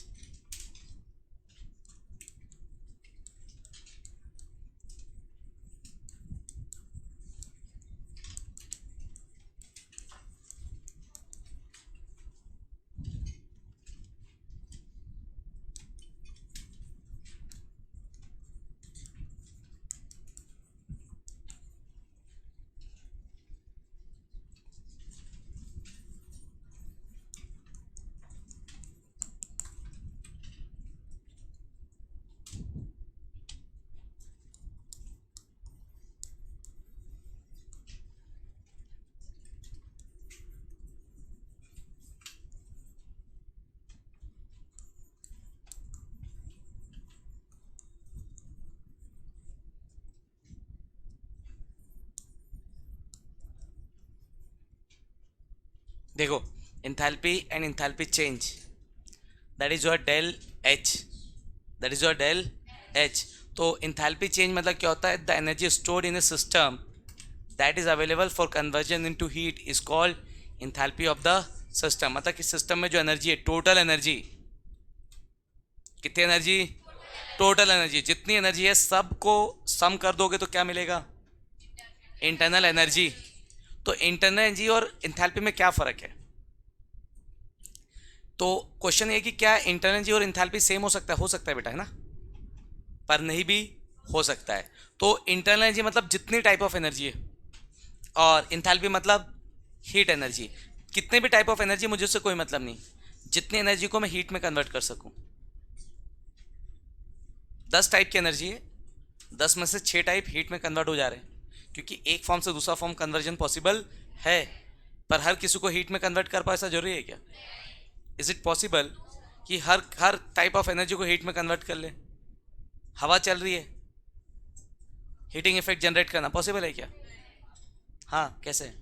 देखो, enthalpy and enthalpy change, that is your del H, that is your del H. तो enthalpy change मतलब क्या होता है? The energy stored in a system that is available for conversion into heat is called enthalpy of the system. मतलब कि सिस्टम में जो एनर्जी है, टोटल एनर्जी, कितनी एनर्जी? टोटल एनर्जी, जितनी एनर्जी है सबको सम कर दोगे तो क्या मिलेगा? Internal energy. तो इंटरनल एनर्जी और इंथैल्पी में क्या फ़र्क है? तो क्वेश्चन ये कि क्या इंटरनल एनर्जी और इंथैल्पी सेम हो सकता है? हो सकता है बेटा, है ना, पर नहीं भी हो सकता है. तो इंटरनल एनर्जी मतलब जितनी टाइप ऑफ एनर्जी है, और इंथैल्पी मतलब हीट एनर्जी. कितने भी टाइप ऑफ एनर्जी मुझे उससे कोई मतलब नहीं, जितनी एनर्जी को मैं हीट में कन्वर्ट कर सकूं. 10 टाइप की एनर्जी है, 10 में से 6 टाइप हीट में कन्वर्ट हो जा रहे हैं, क्योंकि एक फॉर्म से दूसरा फॉर्म कन्वर्जन पॉसिबल है. पर हर किसी को हीट में कन्वर्ट कर पाए ऐसा जरूरी है क्या? इज इट पॉसिबल कि हर टाइप ऑफ एनर्जी को हीट में कन्वर्ट कर ले? हवा चल रही है, हीटिंग इफेक्ट जनरेट करना पॉसिबल है क्या? हाँ, कैसे?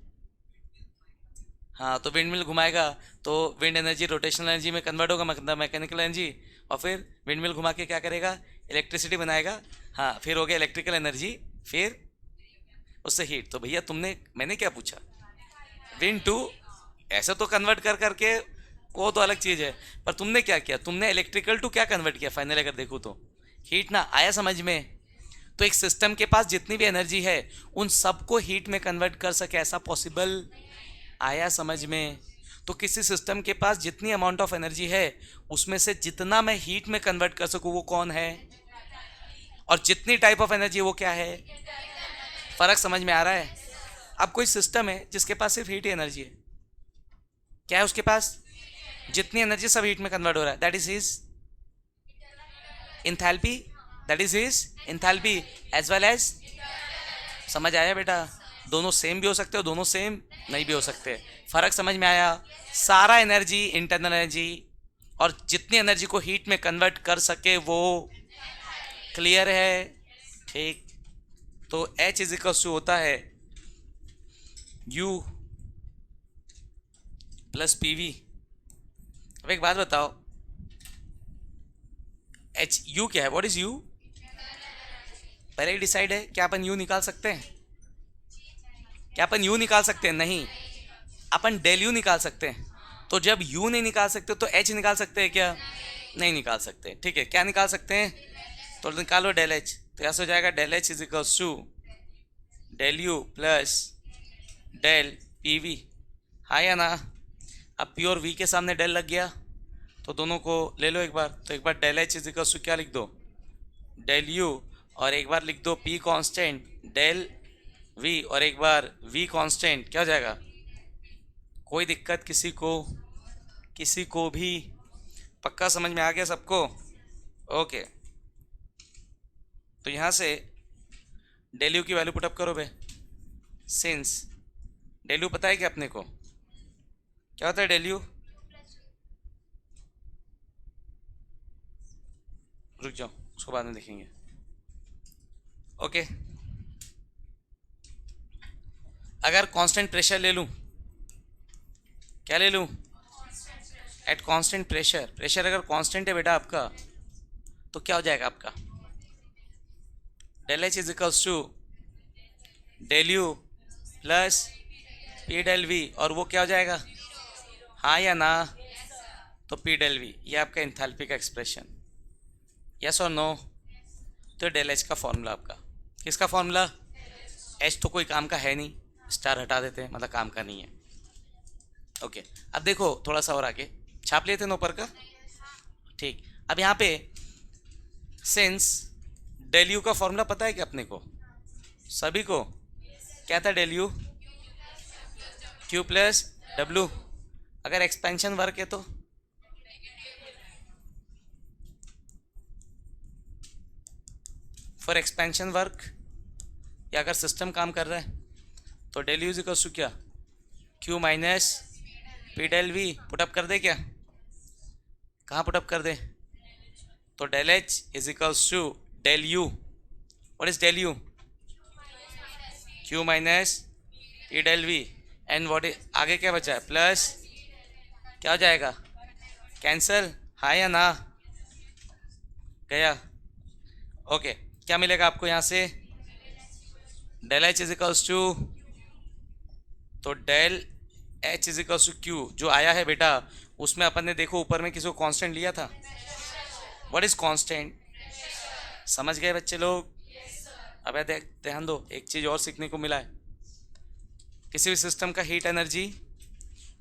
हाँ, तो विंड मिल घुमाएगा तो विंड एनर्जी रोटेशनल एनर्जी में कन्वर्ट होगा, मतलब मैकेनिकल एनर्जी, और फिर विंड मिल घुमा के क्या करेगा? इलेक्ट्रिसिटी बनाएगा. हाँ, फिर हो गया इलेक्ट्रिकल एनर्जी, फिर उससे हीट. तो भैया मैंने क्या पूछा? विंड टू ऐसे तो कन्वर्ट कर करके वो तो अलग चीज़ है, पर तुमने क्या किया? तुमने इलेक्ट्रिकल टू क्या कन्वर्ट किया फाइनल? अगर देखो तो हीट ना. आया समझ में? तो एक सिस्टम के पास जितनी भी एनर्जी है उन सबको हीट में कन्वर्ट कर सके, ऐसा पॉसिबल? आया समझ में? तो किसी सिस्टम के पास जितनी अमाउंट ऑफ एनर्जी है उसमें से जितना मैं हीट में कन्वर्ट कर सकूं वो कौन है? और जितनी टाइप ऑफ एनर्जी वो क्या है? फर्क समझ में आ रहा है? अब कोई सिस्टम है जिसके पास सिर्फ हीट ही एनर्जी है, क्या है उसके पास? जितनी एनर्जी सब हीट में कन्वर्ट हो रहा है, that is his enthalpy, that is his enthalpy as well as. समझ आया बेटा? दोनों सेम भी हो सकते हो, दोनों सेम नहीं भी हो सकते. फर्क समझ में आया? सारा एनर्जी इंटरनल एनर्जी, और जितनी एनर्जी को हीट में कन्वर्ट कर सके वो. क्लियर है? ठीक. तो H इज इक्वल टू होता है U प्लस PV. अब एक बात बताओ, U क्या है? What is U? पहले ही डिसाइड है. क्या अपन U निकाल सकते हैं? क्या अपन U निकाल सकते हैं? नहीं, अपन डेल U निकाल सकते हैं. तो जब U नहीं निकाल सकते तो H निकाल सकते हैं क्या? नहीं निकाल सकते. ठीक है, क्या निकाल सकते हैं? तो निकालो डेल H. तो ऐसा हो जाएगा del H is equals to del U plus del PV. हाँ या ना? अब P और V के सामने डेल लग गया तो दोनों को ले लो एक बार. तो एक बार del H is equals to क्या लिख दो? डेल U, और एक बार लिख दो P कांस्टेंट डेल V, और एक बार V कांस्टेंट. क्या हो जाएगा? कोई दिक्कत किसी को? किसी को भी? पक्का समझ में आ गया सबको? ओके. तो यहाँ से डेल यू की वैल्यू पुटअप करो बे. सिंस डेल यू पता है क्या अपने को? क्या होता है डेल यू? रुक जाओ, उसको बाद में देखेंगे. ओके. अगर कांस्टेंट प्रेशर ले लूँ, क्या ले लूँ? एट कांस्टेंट प्रेशर, प्रेशर अगर कांस्टेंट है बेटा आपका तो क्या हो जाएगा आपका, del H is equals to del U plus P del V, और वो क्या हो जाएगा, हाँ या ना, तो पी डेल वी, ये आपका एंथैल्पी का एक्सप्रेशन, यस और नो। तो डेल एच का फॉर्मूला आपका, किसका फॉर्मूला, एच तो कोई काम का है नहीं, स्टार हटा देते हैं, मतलब काम का नहीं है। ओके, अब देखो थोड़ा सा और आगे छाप लेते हैं ऊपर का, ठीक। अब यहाँ पे सिंस डेल यू का फॉर्मूला पता है कि अपने को सभी को, क्या था del U, Q plus W, अगर एक्सपेंशन वर्क है तो फॉर एक्सपेंशन वर्क, या अगर सिस्टम काम कर रहा है तो del U is equals to क्या, Q minus P del V, put up कर दे क्या, कहाँ पुटअप कर दे, तो del H is equals to del U, what is del U, Q minus P del V, and what is आगे क्या बचा है, प्लस क्या हो जाएगा, कैंसल, हाँ या ना, गया। ओके, क्या मिलेगा आपको यहाँ से, del H is equals to, तो del H is equals to Q जो आया है बेटा, उसमें अपन ने देखो ऊपर में किसी को कांस्टेंट लिया था, व्हाट इज कांस्टेंट, समझ गए बच्चे लोग। अब ध्यान दो, एक चीज़ और सीखने को मिला है, किसी भी सिस्टम का हीट एनर्जी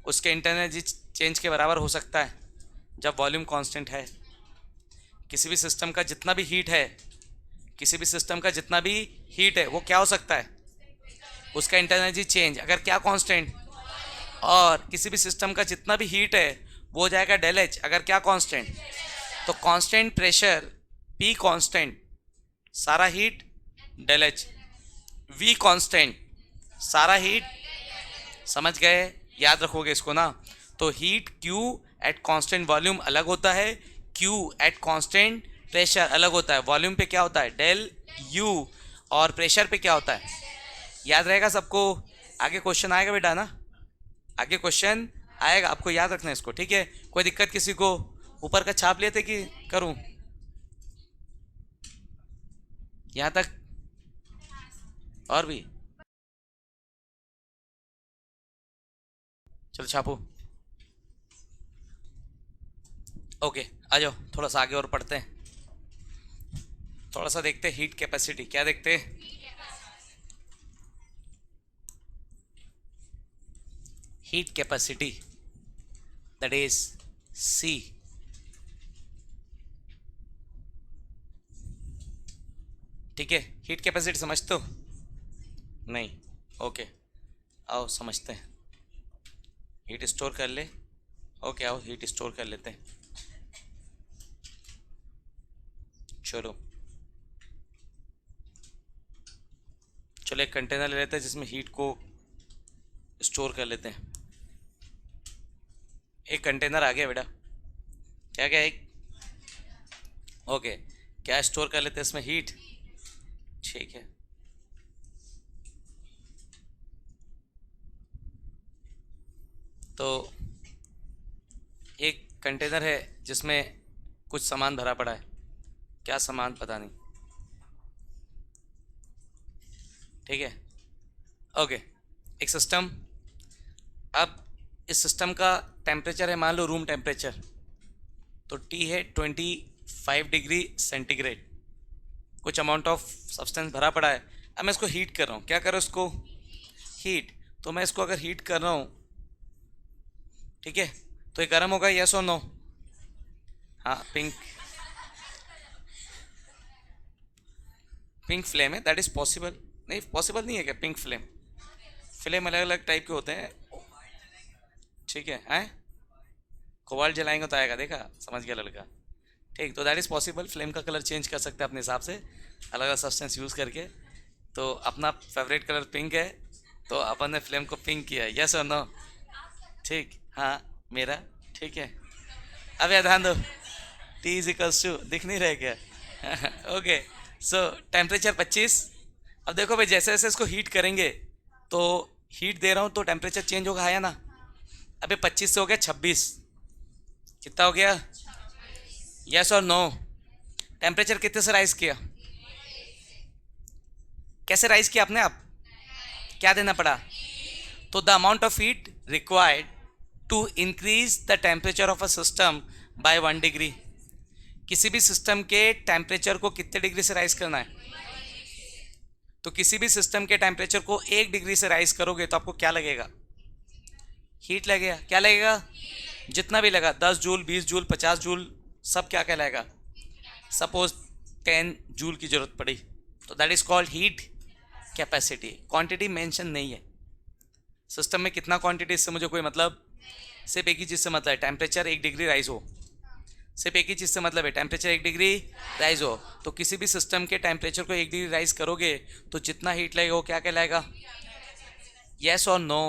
उसके इंटरनल एनर्जी चेंज के बराबर हो सकता है जब वॉल्यूम कांस्टेंट है। किसी भी सिस्टम का जितना भी हीट है, किसी भी सिस्टम का जितना भी हीट है वो क्या हो सकता है, उसका इंटरनल एनर्जी चेंज अगर क्या कांस्टेंट, और किसी भी सिस्टम का जितना भी हीट है वो हो जाएगा डेल एच अगर क्या कांस्टेंट, तो कांस्टेंट प्रेशर पी कांस्टेंट सारा heat del H, V constant सारा हीट, समझ गए, याद रखोगे इसको ना। तो heat Q at constant volume अलग होता है, Q एट कांस्टेंट प्रेशर अलग होता है। वॉल्यूम पे क्या होता है डेल U, और प्रेशर पे क्या होता है, याद रहेगा सबको, आगे क्वेश्चन आएगा बेटा ना, आगे क्वेश्चन आएगा, आपको याद रखना है इसको, ठीक है। कोई दिक्कत किसी को, ऊपर का छाप लेते कि करूं यहाँ तक, और भी चलो छापो। ओके, आ जाओ थोड़ा सा आगे और पढ़ते हैं, थोड़ा सा देखते हैं हीट कैपेसिटी, क्या देखते हैं, heat capacity that is C। ठीक है, हीट कैपेसिटी समझते हो, नहीं, ओके, आओ समझते हैं, हीट स्टोर कर ले, ओके आओ हीट स्टोर कर लेते हैं, चलो चलो एक कंटेनर ले लेते हैं जिसमें हीट को स्टोर कर लेते हैं। एक कंटेनर आ गया बेटा, क्या क्या, एक, ओके, क्या स्टोर कर लेते हैं इसमें, हीट, ठीक है। तो एक कंटेनर है जिसमें कुछ सामान भरा पड़ा है, क्या सामान पता नहीं, ठीक है, ओके, एक सिस्टम, अब इस सिस्टम का टेम्परेचर है मान लो रूम टेम्परेचर, तो T है 25 डिग्री सेंटीग्रेड, कुछ अमाउंट ऑफ सब्सटेंस भरा पड़ा है, अब मैं इसको हीट कर रहा हूँ, क्या कर रहा हूँ इसको, हीट, तो मैं इसको अगर हीट कर रहा हूँ, ठीक है, तो ये गर्म होगा, यस और नो, हाँ, पिंक फ्लेम है, दैट इज पॉसिबल, नहीं पॉसिबल नहीं है क्या, पिंक फ्लेम, फ्लेम अलग अलग टाइप के होते हैं, ठीक है, कोबाल्ट जलाएंगे तो आएगा, देखा, समझ गया लड़का, ठीक, तो दैट इज़ पॉसिबल, फ्लेम का कलर चेंज कर सकते हैं अपने हिसाब से अलग अलग सब्सटेंस यूज़ करके। तो अपना फेवरेट कलर पिंक है, तो अपन ने फ्लेम को पिंक किया, यस और नो, ठीक, हाँ मेरा, ठीक है। अब याद ध्यान दो, T इज इक्वल्स टू, दिख नहीं रहे क्या, ओके, सो टेम्परेचर 25, अब देखो भाई जैसे जैसे इसको हीट करेंगे तो हीट दे रहा हूँ तो टेम्परेचर चेंज होगा, है ना, अभी 25 से हो गया 26, कितना हो गया? यस और नो? टेम्परेचर कितने से राइज किया? कैसे राइज किया आपने? आप क्या देना पड़ा? तो the amount of heat required to increase the temperature of a system by 1 degree. किसी भी सिस्टम के टेम्परेचर को कितने डिग्री से राइज करना है? तो किसी भी सिस्टम के टेम्परेचर को 1 डिग्री से राइज करोगे तो आपको क्या लगेगा? हीट लगेगा। क्या लगेगा? जितना भी लगा, 10 जूल, 20 जूल, 50 जूल, सब क्या कहलाएगा? सपोज 10 जूल की जरूरत पड़ी तो that is called heat capacity. Quantity mention नहीं है सिस्टम में कितना क्वांटिटी, इससे मुझे कोई मतलब, सिर्फ एक ही चीज़ से मतलब है, टेम्परेचर 1 डिग्री राइज हो। सिर्फ एक ही चीज़ से मतलब है, टेम्परेचर 1 डिग्री राइज हो। तो किसी भी सिस्टम के टेम्परेचर को 1 डिग्री राइज करोगे तो जितना हीट लगेगा वो क्या कहलाएगा? यस और नो?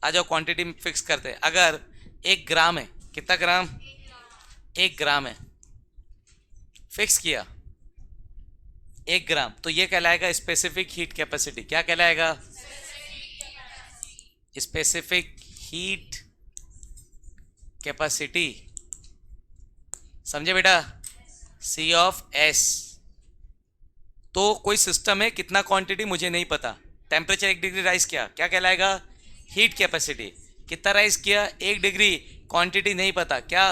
आ जाओ क्वांटिटी फिक्स करते हैं। अगर 1 ग्राम है, कितना ग्राम? 1 ग्राम है, फिक्स किया 1 ग्राम, तो ये कहलाएगा स्पेसिफिक हीट कैपेसिटी। क्या कहलाएगा? Specific heat capacity. समझे बेटा? सी ऑफ एस। तो कोई सिस्टम है, कितना क्वांटिटी मुझे नहीं पता, टेम्परेचर 1 डिग्री राइज किया, क्या कहलाएगा? Heat capacity. कितना राइज किया? 1 डिग्री। क्वांटिटी नहीं पता, क्या?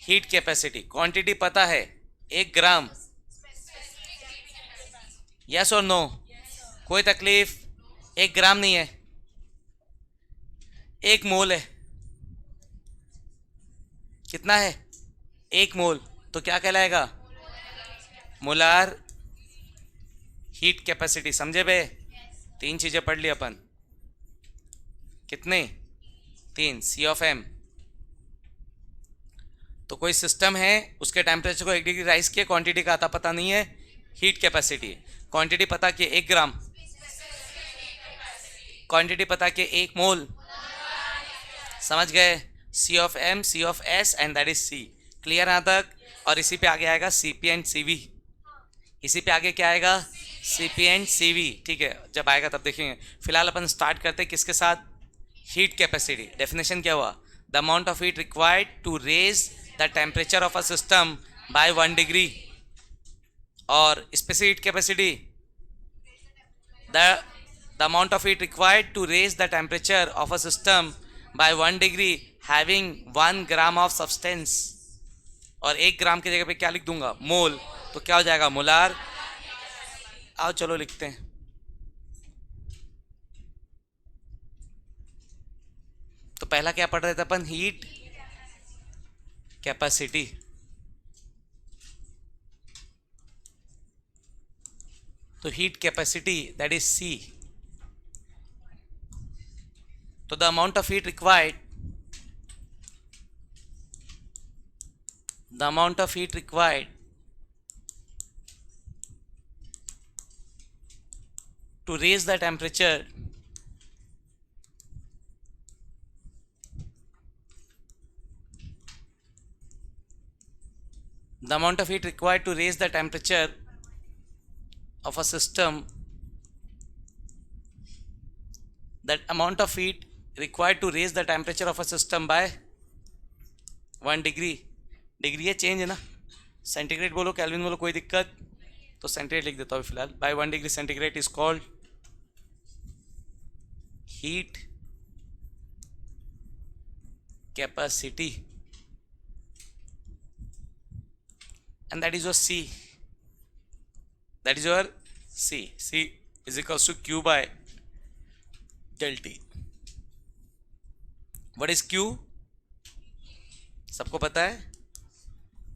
Heat capacity. क्वांटिटी पता है 1 ग्राम। यस और नो? कोई तकलीफ? 1 ग्राम नहीं है, 1 मोल है। कितना है? 1 मोल। तो क्या कहलाएगा? Molar heat capacity. समझे बे? 3 चीजें पढ़ ली अपन। कितने? 3। सी ऑफ एम। तो कोई सिस्टम है, उसके टेम्परेचर को 1 डिग्री राइज किया, क्वांटिटी का आता पता नहीं है, हीट कैपेसिटी। क्वांटिटी पता कि 1 ग्राम, क्वांटिटी पता कि 1 मोल। समझ गए? C of M, C of S and that is C. Clear यहाँ तक? और इसी पे आगे आएगा C P and C V. इसी पे आगे क्या आएगा? C P and C V. ठीक है, जब आएगा तब देखेंगे। फिलहाल अपन स्टार्ट करते हैं किसके साथ? Heat capacity. डेफिनेशन क्या हुआ? The amount of heat required to raise the temperature of a system by 1 degree. और specific heat capacity, the amount of heat required to raise the temperature of a system by 1 degree having 1 gram of substance। और 1 ग्राम की जगह पे क्या लिख दूंगा? मोल। तो क्या हो जाएगा? मोलार। आओ चलो लिखते हैं। तो पहला क्या पढ़ रहे थे अपन? Heat capacity. तो heat capacity that is C. तो the amount of heat required, the amount of heat required to raise the temperature the amount of heat required to raise the temperature of a system, that amount of heat required to raise the temperature of a system by 1 degree. Degree है, चेंज है ना, सेंटीग्रेड बोलो केल्विन बोलो, कोई दिक्कत? तो सेंटीग्रेड लिख देता हूँ फिलहाल। By 1 degree centigrade is called heat capacity and that is your C. That is your C. C is equals to Q by del T. What is Q? सबको पता है?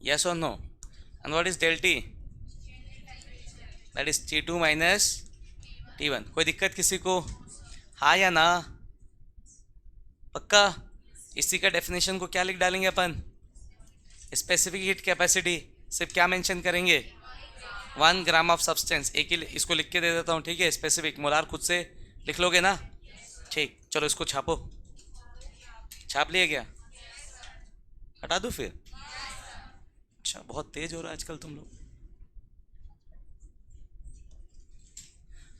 Yes or no? And what is del T? That is T2 minus T1. कोई दिक्कत किसी को? हाँ या ना? पक्का? इसी का डेफिनेशन को क्या लिख डालेंगे अपन? Specific heat capacity. सिर्फ क्या मेंशन करेंगे? 1 ग्राम ऑफ सब्सटेंस। एक ही इसको लिख के दे देता हूँ, ठीक है? स्पेसिफिक। मोलार खुद से लिख लोगे ना? ठीक, चलो इसको छापो। छाप लिए क्या? हटा दूँ फिर? अच्छा, बहुत तेज हो रहा है आजकल तुम लोग।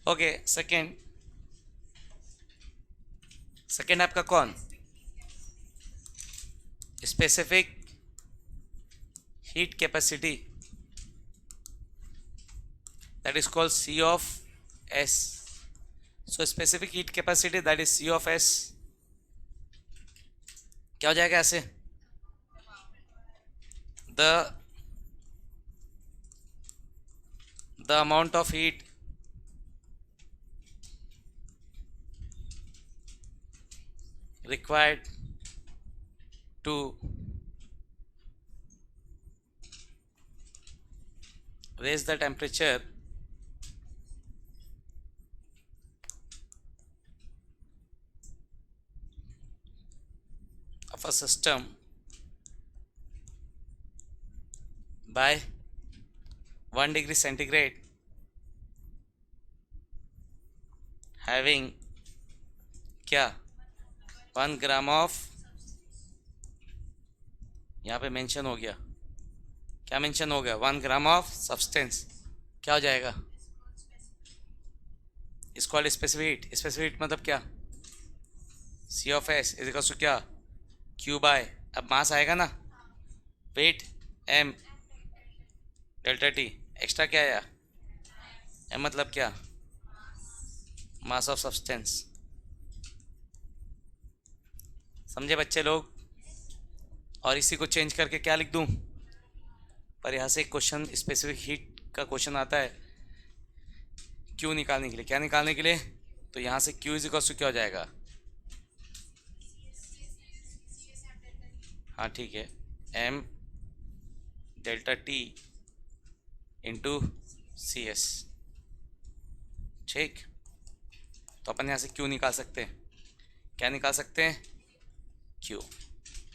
ओके, सेकेंड आपका कौन? Specific heat capacity, that is called C of S. So specific heat capacity, that is C of S, क्या हो जाएगा ऐसे, the amount of heat required to raise the temperature of a system by 1 degree centigrade having क्या 1 ग्राम ऑफ, यहाँ पे मेंशन हो गया, क्या मेंशन हो गया, 1 ग्राम ऑफ सब्सटेंस, क्या हो जाएगा, is called specific heat. Specific heat मतलब क्या, C of S is equal to क्या, क्यू बाय, अब मास आएगा ना, weight M delta T, extra क्या आया, एम मतलब क्या, मास ऑफ सब्सटेंस. समझे बच्चे लोग. और इसी को चेंज करके क्या लिख दूं, पर यहाँ से एक क्वेश्चन स्पेसिफिक हीट का क्वेश्चन आता है क्यू निकालने के लिए, क्या निकालने के लिए, तो यहाँ से क्यू इज इक्वल टू क्या हो जाएगा, हाँ ठीक है, M delta T into C S. ठीक, तो अपन यहाँ से क्यू निकाल सकते हैं, क्या निकाल सकते हैं, क्यू.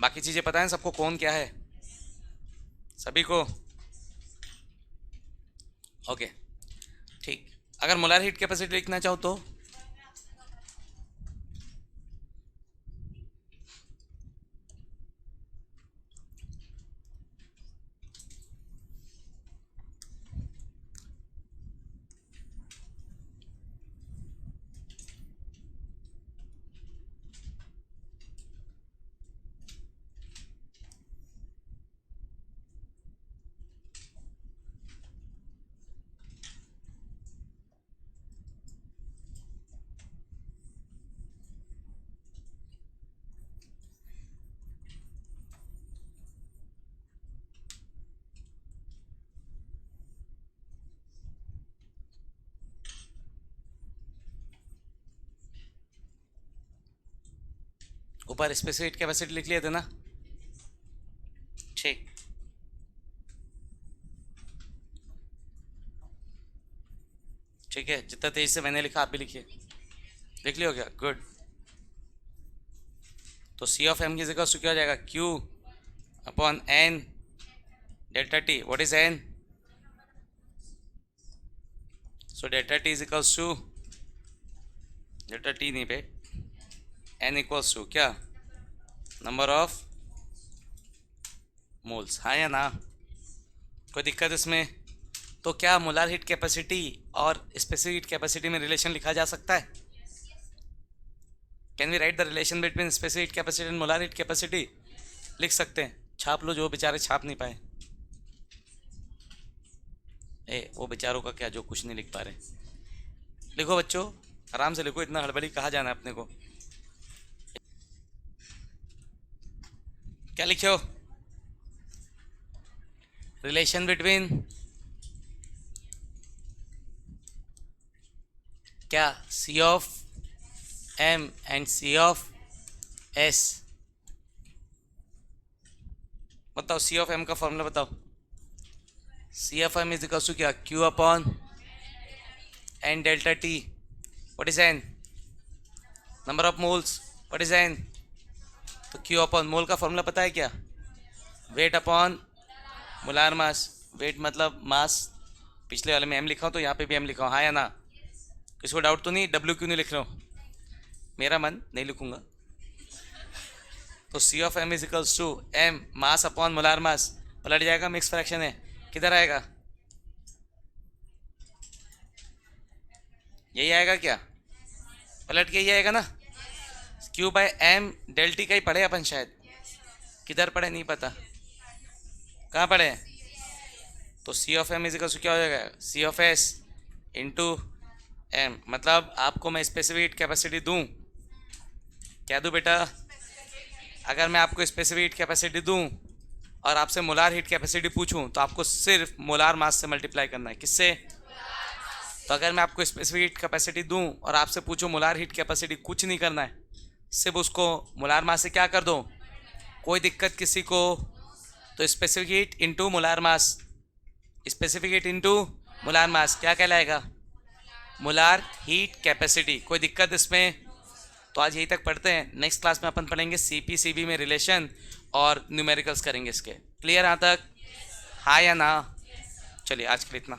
बाकी चीज़ें पता है सबको, कौन क्या है, सभी को, ओके ठीक. अगर मोलार हीट कैपेसिटी लिखना चाहो तो ऊपर स्पेसिफिक कैपेसिटी लिख लिए थे ना. ठीक, ठीक है, जितना तेज से मैंने लिखा आप भी लिखिए, लिख लियो क्या, गुड. तो सी ऑफ एम की जगह क्या हो जाएगा, Q upon N delta T. What is N, so delta T is equals to, delta T नहीं पे, एन इक्वल्स टू क्या, नंबर ऑफ मोल्स, हाँ या ना, कोई दिक्कत इसमें. तो क्या मोलार हीट कैपेसिटी और स्पेसिफिक हीट कैपेसिटी में रिलेशन लिखा जा सकता है, can we write the relation between specific heat capacity and molar heat capacity, लिख सकते हैं. छाप लो जो बेचारे छाप नहीं पाए, वो बेचारों का क्या जो कुछ नहीं लिख पा रहे, लिखो बच्चों आराम से लिखो, इतना हड़बड़ी कहाँ जाना है अपने को. क्या लिखे हो, रिलेशन बिटवीन क्या, C of M and C of S. बताओ सी ऑफ एम का फॉर्मूला बताओ, C of M is equal to क्या, Q upon N delta T. What is N, number of moles. What is N, तो क्यू अपॉन मोल का फॉर्मूला पता है क्या, weight upon molar mass. Weight मतलब मास, पिछले वाले में एम लिखा हूँ तो यहाँ पे भी एम लिखा हूँ, हाँ या ना, किसी को डाउट तो नहीं, डब्ल्यू क्यों नहीं लिख रहा हूँ, मेरा मन नहीं लिखूंगा. तो C of M is equals to M mass upon molar mass, पलट जाएगा, मिक्स फ्रैक्शन है, किधर आएगा, यही आएगा क्या, पलट के यही आएगा ना, क्यू बाय एम डेल्टी का ही पढ़े अपन शायद, किधर पढ़े नहीं पता, कहाँ पढ़े हैं? तो सी ऑफ एम इजिकल क्या हो जाएगा? सी ऑफ एस इंटू एम। मतलब आपको मैं स्पेसिफिक हीट कैपेसिटी दूँ, क्या दूँ बेटा? अगर मैं आपको स्पेसिफिक हीट कैपेसिटी दूँ और आपसे मोलार हीट कैपेसिटी पूछूं तो आपको सिर्फ मोलार मास से मल्टीप्लाई करना है। किससे? तो अगर मैं आपको स्पेसिफिक हीट कैपेसिटी दूं और आपसे पूछूं मोलार हीट कैपेसिटी, कुछ नहीं करना है, सिर्फ उसको मोलार मास से क्या कर दो। कोई दिक्कत किसी को? तो specific heat into molar mass, specific heat into molar mass क्या कहलाएगा? Molar heat capacity. कोई दिक्कत इसमें? तो आज यही तक पढ़ते हैं। नेक्स्ट क्लास में अपन पढ़ेंगे सीपी सीबी में रिलेशन और न्यूमेरिकल्स करेंगे इसके। क्लियर यहाँ तक? हाँ या ना? चलिए आज के लिए इतना।